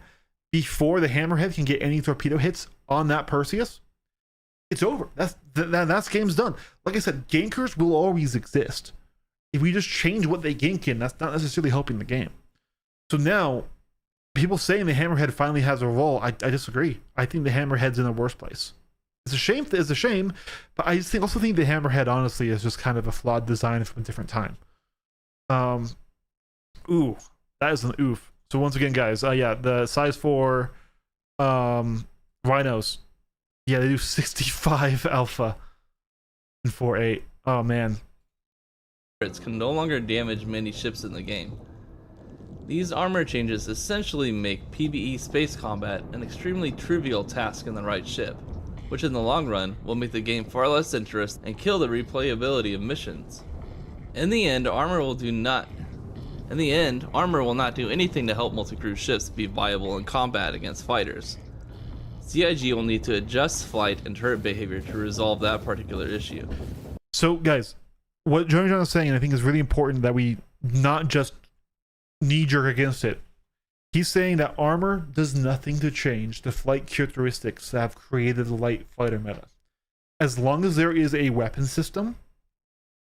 before the Hammerhead can get any torpedo hits on that Perseus, it's over. That's game's done. Like I said, gankers will always exist. If we just change what they gank in, that's not necessarily helping the game. So now, people saying the Hammerhead finally has a role, I disagree. I think the Hammerhead's in a worse place. It's a shame. It's a shame, but I also think the Hammerhead honestly is just kind of a flawed design from a different time. Ooh, that is an oof. So once again, guys, yeah, the size 4 rhinos, yeah, they do 65 alpha and 4.8. Oh man. Turrets can no longer damage many ships in the game. These armor changes essentially make PvE space combat an extremely trivial task in the right ship, which in the long run will make the game far less interesting and kill the replayability of missions. In the end, armor will not do anything to help multi-crew ships be viable in combat against fighters. CIG will need to adjust flight and turret behavior to resolve that particular issue. So guys, what Johnny John is saying, I think is really important that we not just knee-jerk against it. He's saying that armor does nothing to change the flight characteristics that have created the light fighter meta. As long as there is a weapon system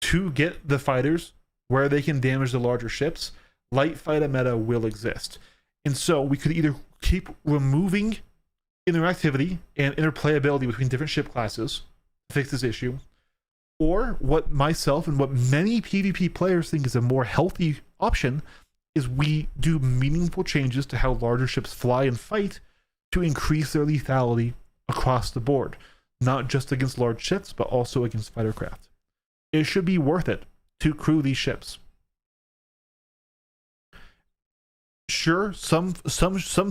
to get the fighters where they can damage the larger ships, light fighter meta will exist. And so we could either keep removing interactivity and interplayability between different ship classes to fix this issue, or what myself and what many PvP players think is a more healthy option is we do meaningful changes to how larger ships fly and fight to increase their lethality across the board, not just against large ships, but also against fighter craft. It should be worth it to crew these ships. Sure, some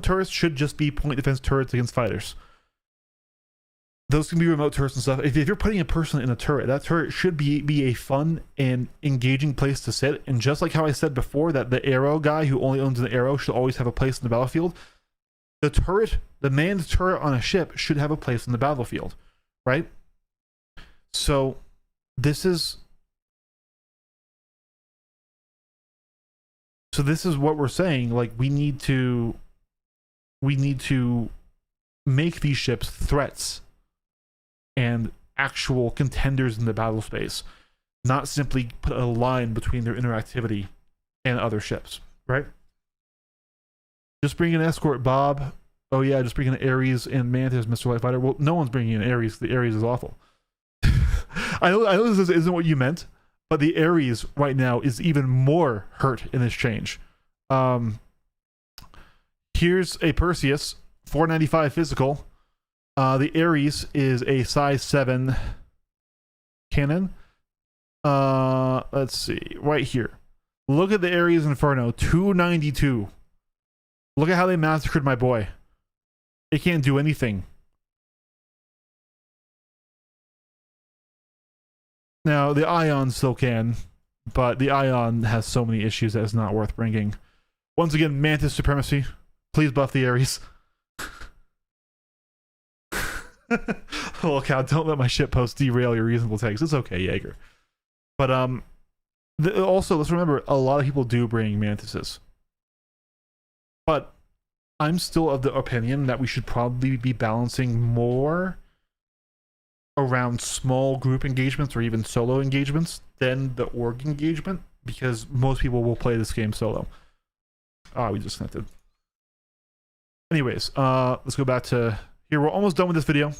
turrets should just be point defense turrets against fighters. Those can be remote turrets and stuff. If you're putting a person in a turret, that turret should be a fun and engaging place to sit. And just like how I said before that the arrow guy who only owns an arrow should always have a place in the battlefield, the turret, the manned turret on a ship should have a place in the battlefield, right? So this is what we're saying. Like we need to make these ships threats and actual contenders in the battle space, not simply put a line between their interactivity and other ships, right? Just bring an escort, Bob. Oh yeah, just bring in Ares and Mantis, Mr. Light Fighter. Well, no one's bringing in Ares. The Ares is awful. I know this isn't what you meant, but the Ares right now is even more hurt in this change. Here's a Perseus, 495 physical. The Ares is a size 7 cannon. Let's see, right here. Look at the Ares Inferno, 292. Look at how they massacred my boy. It can't do anything. Now, the Ion still can, but the Ion has so many issues that it's not worth bringing. Once again, Mantis supremacy. Please buff the Ares. Oh cow, don't let my shitpost derail your reasonable takes. It's okay, Jaeger. But also, let's remember, a lot of people do bring Mantises. But I'm still of the opinion that we should probably be balancing more around small group engagements or even solo engagements than the org engagement, because most people will play this game solo. Ah, we disconnected. Anyways, let's go back to here. We're almost done with this video.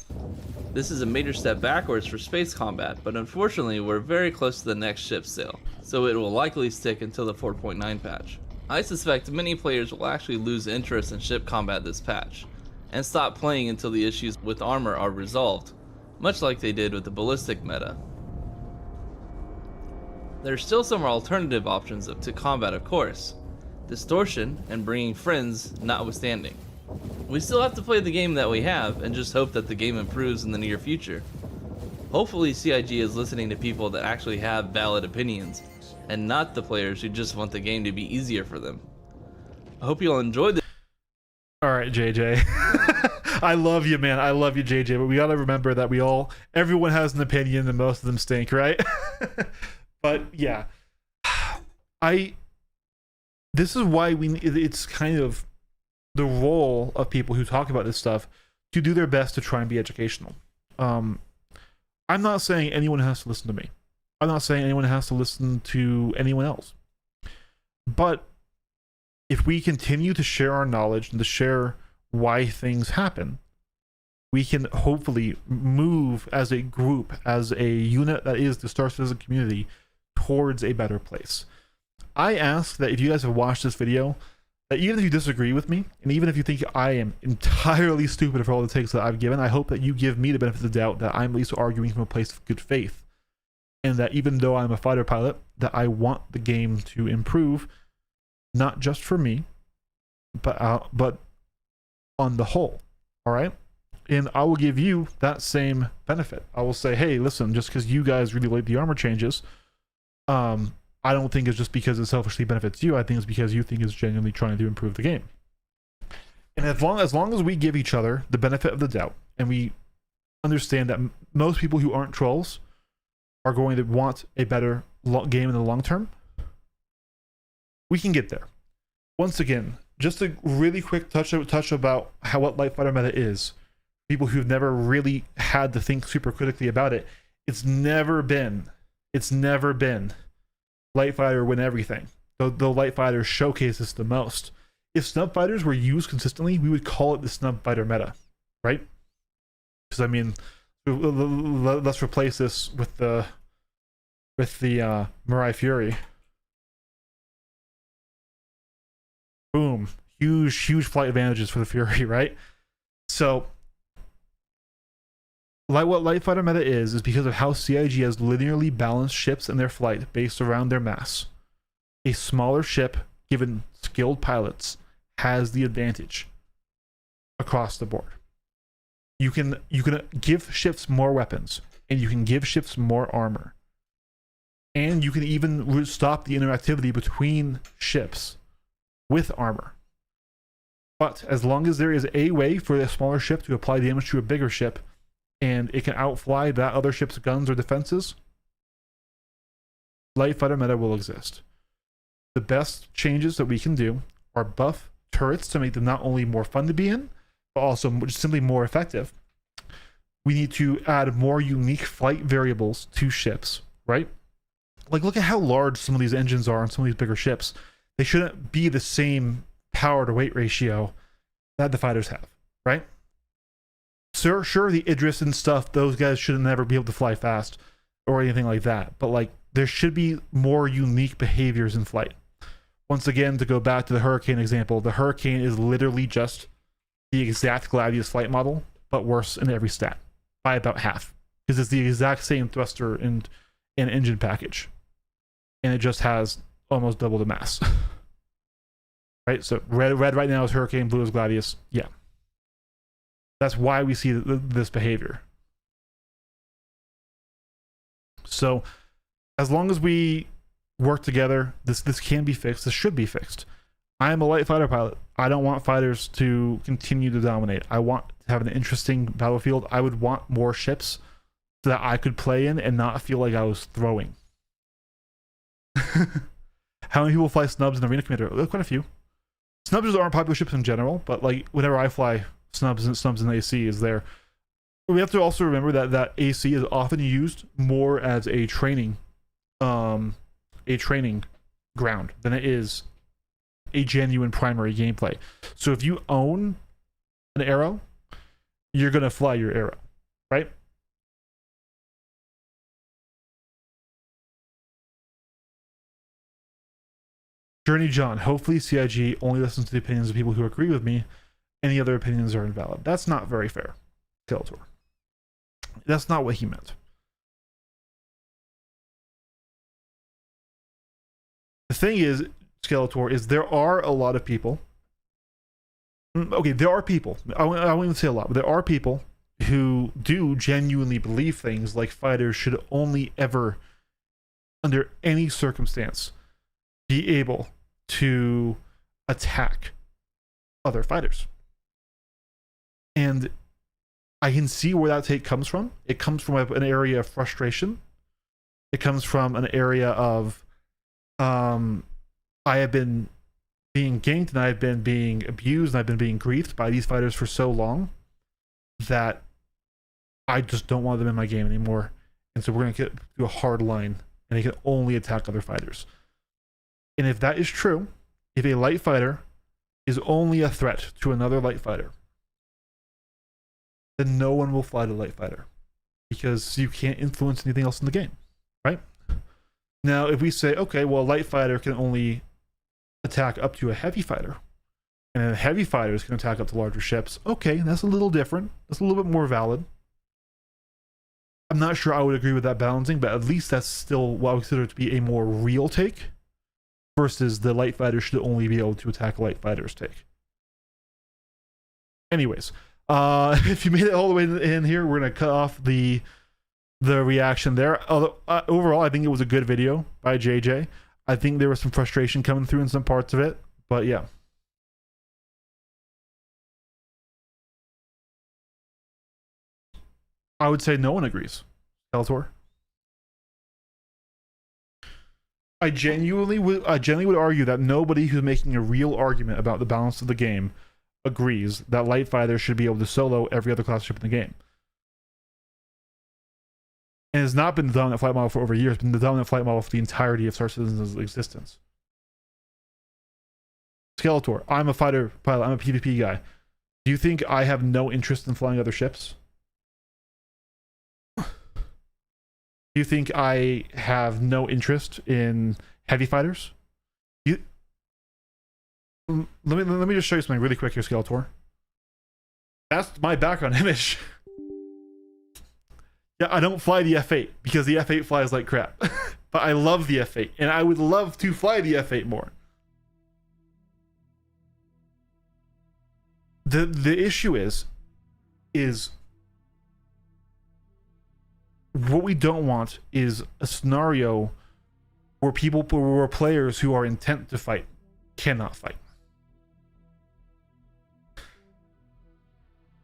This is a major step backwards for space combat, but unfortunately we're very close to the next ship sale, so it will likely stick until the 4.9 patch. I suspect many players will actually lose interest in ship combat this patch, and stop playing until the issues with armor are resolved, much like they did with the ballistic meta. There are still some alternative options to combat, of course, distortion and bringing friends notwithstanding. We still have to play the game that we have and just hope that the game improves in the near future. Hopefully CIG is listening to people that actually have valid opinions, and not the players who just want the game to be easier for them. I hope you all enjoyed this. Alright, JJ. I love you, man. I love you, JJ, but we gotta remember that everyone has an opinion and most of them stink, right? But yeah. This is why it's kind of the role of people who talk about this stuff to do their best to try and be educational. I'm not saying anyone has to listen to me. I'm not saying anyone has to listen to anyone else. But if we continue to share our knowledge and to share why things happen, we can hopefully move as a group, as a unit that is the Star Citizen community, towards a better place. I ask that if you guys have watched this video, that even if you disagree with me, and even if you think I am entirely stupid for all the takes that I've given, I hope that you give me the benefit of the doubt that I'm at least arguing from a place of good faith. And that even though I'm a fighter pilot, that I want the game to improve, not just for me, but on the whole. All right? And I will give you that same benefit. I will say, hey, listen, just because you guys really like the armor changes, I don't think it's just because it selfishly benefits you. I think it's because you think it's genuinely trying to improve the game. And as long as we give each other the benefit of the doubt, and we understand that most people who aren't trolls are going to want a better game in the long term, we can get there. Once again, just a really quick touch about what Light Fighter meta is. People who've never really had to think super critically about it. It's never been Light Fighter win everything. The Light Fighter showcases the most. If snub fighters were used consistently, we would call it the snub fighter meta, right? Because I mean, let's replace this with the Mirai Fury. Boom, huge flight advantages for the Fury, right? So, what Light Fighter meta is because of how CIG has linearly balanced ships and their flight based around their mass. A smaller ship, given skilled pilots, has the advantage across the board. You can give ships more weapons, and you can give ships more armor, and you can even stop the interactivity between ships with armor. But as long as there is a way for a smaller ship to apply damage to a bigger ship, and it can outfly that other ship's guns or defenses, Light Fighter meta will exist. The best changes that we can do are buff turrets to make them not only more fun to be in, but also just simply more effective. We need to add more unique flight variables to ships, right? Like, look at how large some of these engines are on some of these bigger ships. They shouldn't be the same power to weight ratio that the fighters have, right? Sure, the Idris and stuff, those guys should never be able to fly fast or anything like that. But like, there should be more unique behaviors in flight. Once again, to go back to the Hurricane example, the Hurricane is literally just the exact Gladius flight model, but worse in every stat by about half, because it's the exact same thruster and engine package, and it just has almost double the mass. Right? So red right now is Hurricane, blue is Gladius. Yeah. That's why we see this behavior. So as long as we work together, this can be fixed. This should be fixed. I am a light fighter pilot. I don't want fighters to continue to dominate. I want to have an interesting battlefield. I would want more ships so that I could play in and not feel like I was throwing. How many people fly snubs in Arena Commander? Quite a few. Snubs aren't popular ships in general, but like whenever I fly snubs and AC is there. We have to also remember that AC is often used more as a training ground than it is a genuine primary gameplay. So if you own an arrow, you're gonna fly your arrow, right? Journey John, hopefully CIG only listens to the opinions of people who agree with me. Any other opinions are invalid. That's not very fair, Skeletor. That's not what he meant. The thing is, Skeletor, is there are a lot of people. Okay, there are people. I won't even say a lot, but there are people who do genuinely believe things like fighters should only ever, under any circumstance, be able to attack other fighters. And I can see where that take comes from. It comes from an area of frustration. It comes from an area of I have been being ganked and I've been being abused and I've been being griefed by these fighters for so long that I just don't want them in my game anymore. And so we're going to get to a hard line and they can only attack other fighters. And if that is true, if a light fighter is only a threat to another light fighter, then no one will fly to light fighter because you can't influence anything else in the game, right? Now, if we say, okay, well, a light fighter can only attack up to a heavy fighter, and then heavy fighters can attack up to larger ships, okay, that's a little different. That's a little bit more valid. I'm not sure I would agree with that balancing, but at least that's still what I would consider to be a more real take versus the light fighter should only be able to attack light fighters take. Anyways, if you made it all the way in here, we're going to cut off the reaction there. Overall, I think it was a good video by JJ. I think there was some frustration coming through in some parts of it, but yeah. I would say no one agrees. Skeletor. I genuinely would argue that nobody who's making a real argument about the balance of the game agrees that light fighters should be able to solo every other class ship in the game. And it's not been the dominant flight model for over years. It's been the dominant flight model for the entirety of Star Citizen's existence. Skeletor, I'm a fighter pilot. I'm a PvP guy. Do you think I have no interest in flying other ships? Do you think I have no interest in heavy fighters? Let me just show you something really quick here, Skeletor. That's my background image. Yeah, I don't fly the F8 because the F8 flies like crap. But I love the F8 and I would love to fly the F8 more. The issue is what we don't want is a scenario where players who are intent to fight cannot fight.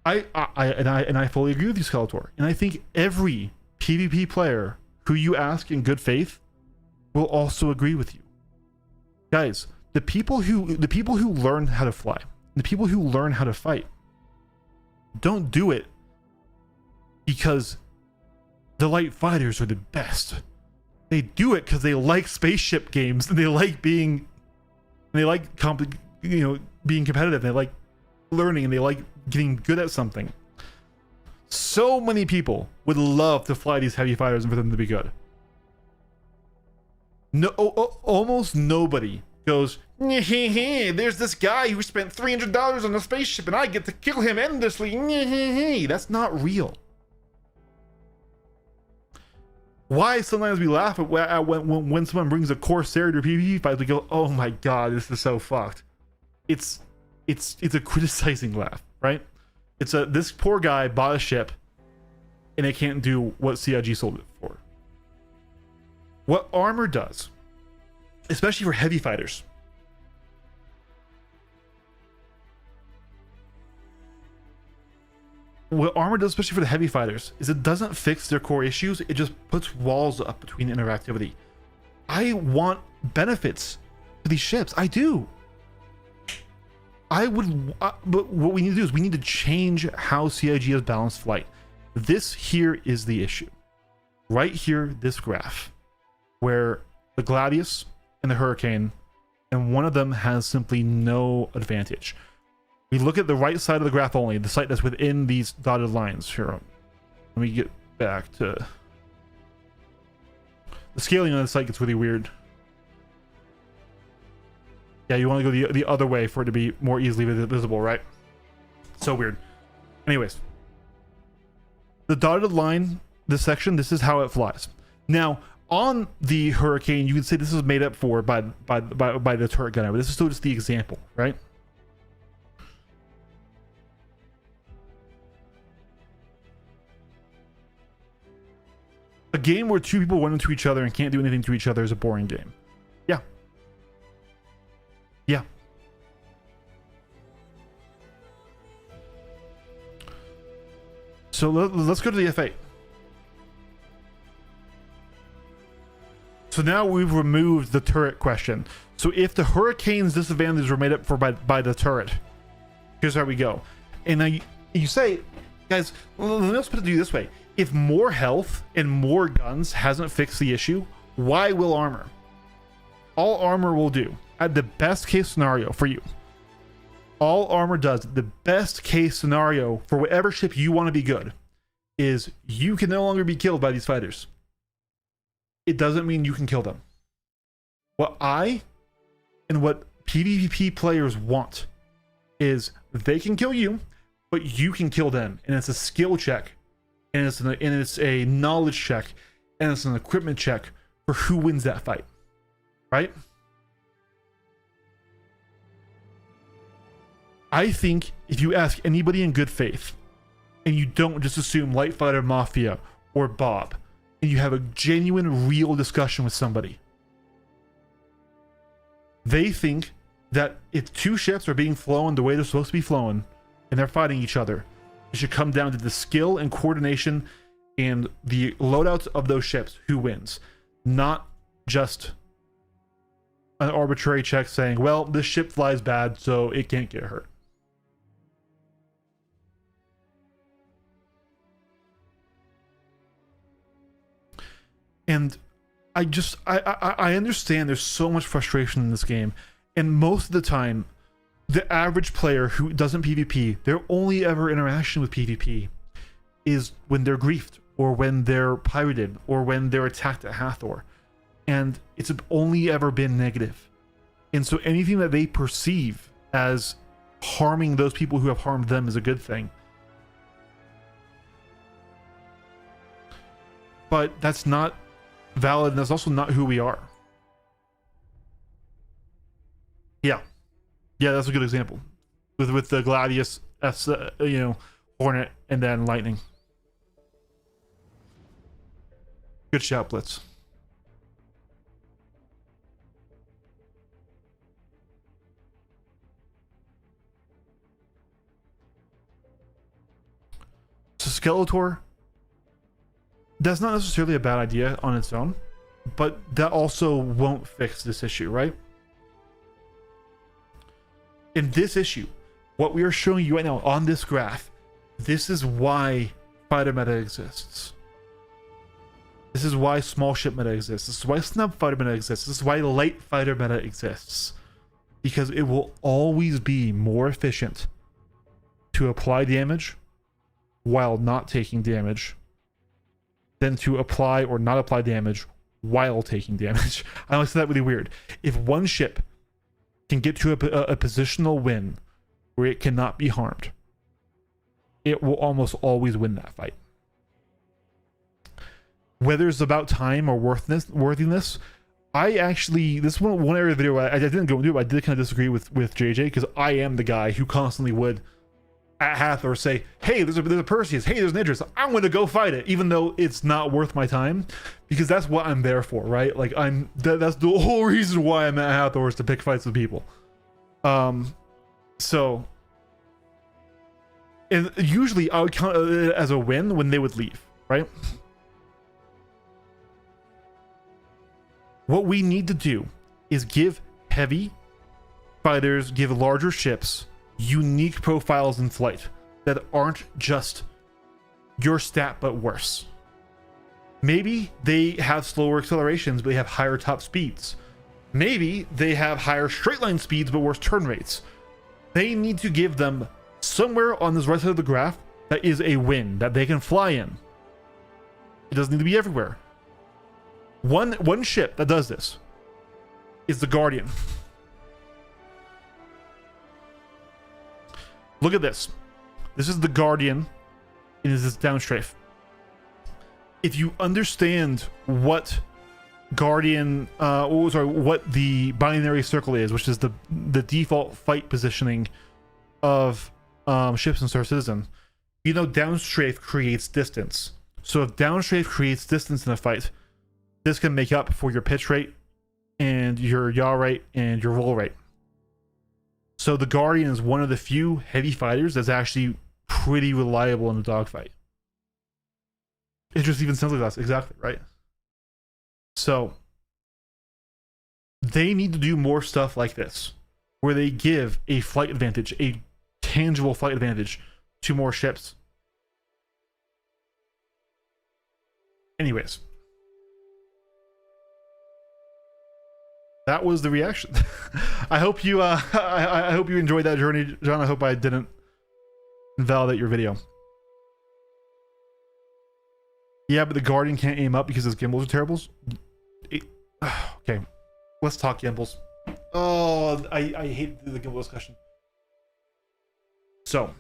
I fully agree with you, Skeletor, and I think every PvP player who you ask in good faith will also agree with you. Guys, the people who learn how to fly, the people who learn how to fight, don't do it because the light fighters are the best. They do it because they like spaceship games and they like being competitive. They like learning and they like getting good at something. So many people would love to fly these heavy fighters and for them to be good. No, almost nobody goes, there's this guy who spent $300 on a spaceship and I get to kill him endlessly. That's not real. Why sometimes we laugh at when someone brings a Corsair to a PvP fight, we go, oh my god, this is so fucked. It's a criticizing laugh, right? It's this poor guy bought a ship and it can't do what CIG sold it for. What armor does, especially for heavy fighters, what armor does, especially for the heavy fighters, is it doesn't fix their core issues. It just puts walls up between interactivity. I want benefits to these ships. I do. But what we need to do is we need to change how CIG has balanced flight. This here is the issue. Right here, this graph, where the Gladius and the Hurricane, and one of them has simply no advantage. We look at the right side of the graph only, the site that's within these dotted lines. Here, let me get back to... The scaling on the site gets really weird. Yeah, you want to go the other way for it to be more easily visible, right? So weird. Anyways. The dotted line, this section, this is how it flies. Now, on the Hurricane, you can say this is made up for by the turret gunner, but this is still just the example, right? A game where two people run into each other and can't do anything to each other is a boring game. Yeah. Yeah. So let's go to the F8. So now we've removed the turret question. So if the Hurricane's disadvantages were made up for by the turret, here's how we go. And now you say, guys, well, let's put it to you this way. If more health and more guns hasn't fixed the issue, why will armor? All armor will do, at the best case scenario for you, all armor does, the best case scenario for whatever ship you want to be good, is you can no longer be killed by these fighters. It doesn't mean you can kill them. What I and what PvP players want is they can kill you, but you can kill them. And it's a skill check, and it's a knowledge check, and it's an equipment check for who wins that fight. Right? I think if you ask anybody in good faith, and you don't just assume Light Fighter Mafia or Bob, and you have a genuine, real discussion with somebody, they think that if two ships are being flown the way they're supposed to be flown, and they're fighting each other, it should come down to the skill and coordination and the loadouts of those ships, who wins, not just an arbitrary check saying, well, this ship flies bad, so it can't get hurt. And I understand there's so much frustration in this game, and most of the time the average player who doesn't PvP, their only ever interaction with PvP is when they're griefed, or when they're pirated, or when they're attacked at Hathor, and it's only ever been negative. And so anything that they perceive as harming those people who have harmed them is a good thing. But that's not valid, and that's also not who we are. Yeah, that's a good example with the Gladius S, Hornet, and then Lightning. Good shout, Blitz. So Skeletor, that's not necessarily a bad idea on its own, but that also won't fix this issue, right? In this issue, what we are showing you right now on this graph, this is why fighter meta exists. This is why small ship meta exists. This is why snub fighter meta exists. This is why light fighter meta exists. Because it will always be more efficient to apply damage while not taking damage than to apply or not apply damage while taking damage. I always say that really weird. If one ship can get to a positional win where it cannot be harmed, it will almost always win that fight. Whether it's about time or worthiness, I actually, this one area of the video I didn't go into, but I did kind of disagree with JJ, because I am the guy who constantly would at Hathor say, hey, there's a Perseus, hey, there's an Idris, I'm going to go fight it, even though it's not worth my time, because that's what I'm there for, right? Like, that's the whole reason why I'm at Hathor, is to pick fights with people. So, and usually I would count it as a win when they would leave, right? What we need to do is give heavy fighters, give larger ships unique profiles in flight that aren't just your stat but worse. Maybe they have slower accelerations but they have higher top speeds. Maybe they have higher straight line speeds but worse turn rates. They need to give them somewhere on this right side of the graph that is a win that they can fly in. It doesn't need to be everywhere. One ship that does this is the Guardian. Look at this. This is the Guardian. It is this downstrafe. If you understand what Guardian, what the binary circle is, which is the default fight positioning of ships in Star Citizen, you know downstrafe creates distance. So if downstrafe creates distance in a fight, this can make up for your pitch rate and your yaw rate and your roll rate. So the Guardian is one of the few heavy fighters that's actually pretty reliable in a dogfight. It just even sounds like that. Exactly, right? So They need to do more stuff like this, where they give a flight advantage, a tangible flight advantage to more ships. Anyways, that was the reaction. I hope you I hope you enjoyed that journey, John. I hope I didn't invalidate your video. Yeah, but the Guardian can't aim up because his gimbals are terrible. Okay, let's talk gimbals. Oh, I hate the gimbal discussion. So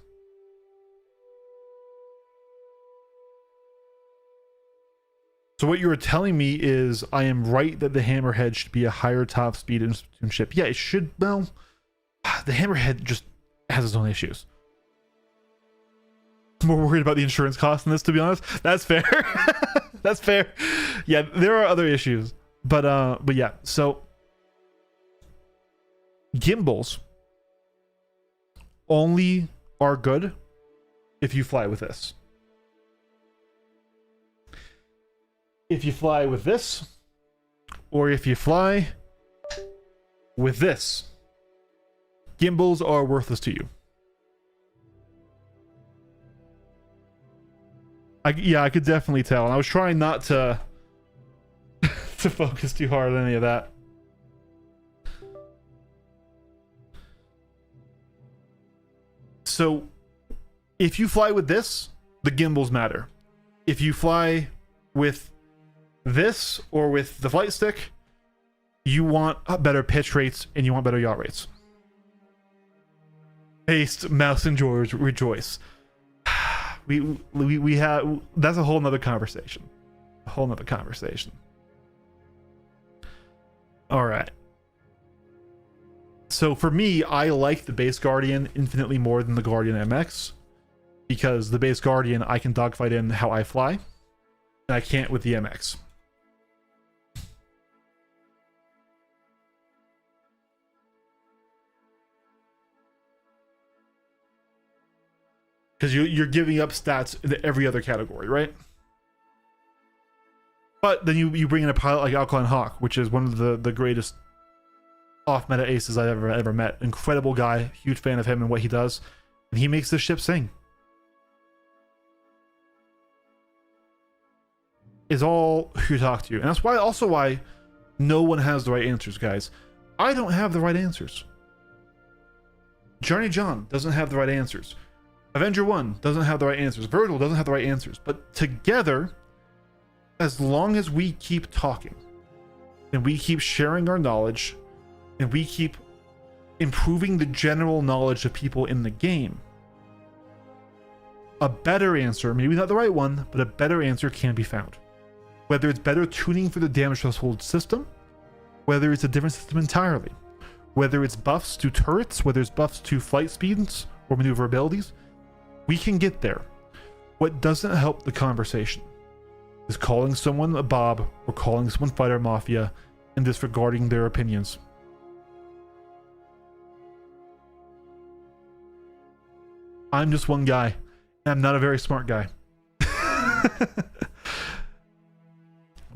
what you were telling me is I am right that the Hammerhead should be a higher top speed in Splatoon ship. Yeah, it should. Well, the Hammerhead just has its own issues. I'm more worried about the insurance cost in this, to be honest. That's fair. That's fair. Yeah, there are other issues, but yeah. So gimbals only are good if you fly with this. If you fly with this, or if you fly with this, gimbals are worthless to you. I could definitely tell, and I was trying not to to focus too hard on any of that. So if you fly with this, the gimbals matter. If you fly with this or with the flight stick, you want better pitch rates and you want better yaw rates. Haste, Mouse and George, rejoice. We have, that's a whole nother conversation. A whole nother conversation. All right. So for me, I like the base Guardian infinitely more than the Guardian MX, because the base Guardian I can dogfight in how I fly, and I can't with the MX. Because you're giving up stats in every other category, right? But then you bring in a pilot like Alkaline Hawk, which is one of the greatest off-meta aces I've ever met. Incredible guy, huge fan of him and what he does. And he makes the ship sing. Is all who you talk to. And that's why also why no one has the right answers, guys. I don't have the right answers. Journey John doesn't have the right answers. Avenger 1 doesn't have the right answers. Virgil doesn't have the right answers. But together, as long as we keep talking, and we keep sharing our knowledge, and we keep improving the general knowledge of people in the game, a better answer, maybe not the right one, but a better answer can be found. Whether it's better tuning for the damage threshold system, whether it's a different system entirely, whether it's buffs to turrets, whether it's buffs to flight speeds or maneuverabilities, we can get there. What doesn't help the conversation is calling someone a Bob or calling someone Fighter Mafia and disregarding their opinions. I'm just one guy, and I'm not a very smart guy.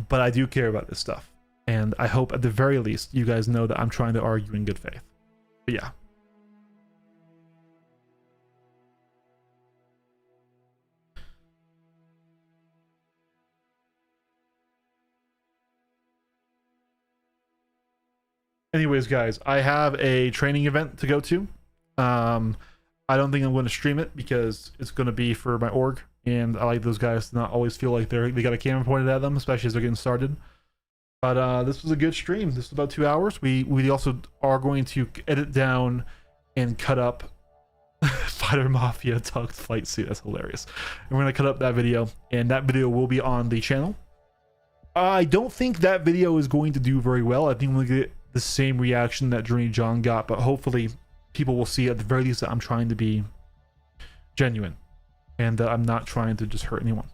But I do care about this stuff. And I hope at the very least you guys know that I'm trying to argue in good faith. But yeah. Anyways, guys, I have a training event to go to. I don't think I'm going to stream it because it's going to be for my org, and I like those guys to not always feel like they got a camera pointed at them, especially as they're getting started. But this was a good stream. This was about 2 hours. We also are going to edit down and cut up Fighter Mafia tucked flight suit. That's hilarious. And we're going to cut up that video, and that video will be on the channel. I don't think that video is going to do very well. I think we'll get the same reaction that Journey John got, but hopefully people will see at the very least that I'm trying to be genuine and I'm not trying to just hurt anyone.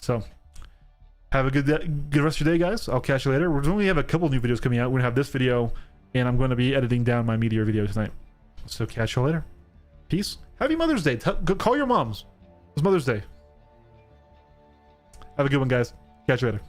So have a good rest of your day, guys. I'll catch you later. We're only have a couple new videos coming out. We're gonna have this video, and I'm going to be editing down my Meteor video tonight. So catch you later. Peace. Happy Mother's Day. Call your moms. It's Mother's Day. Have a good one, guys. Catch you later.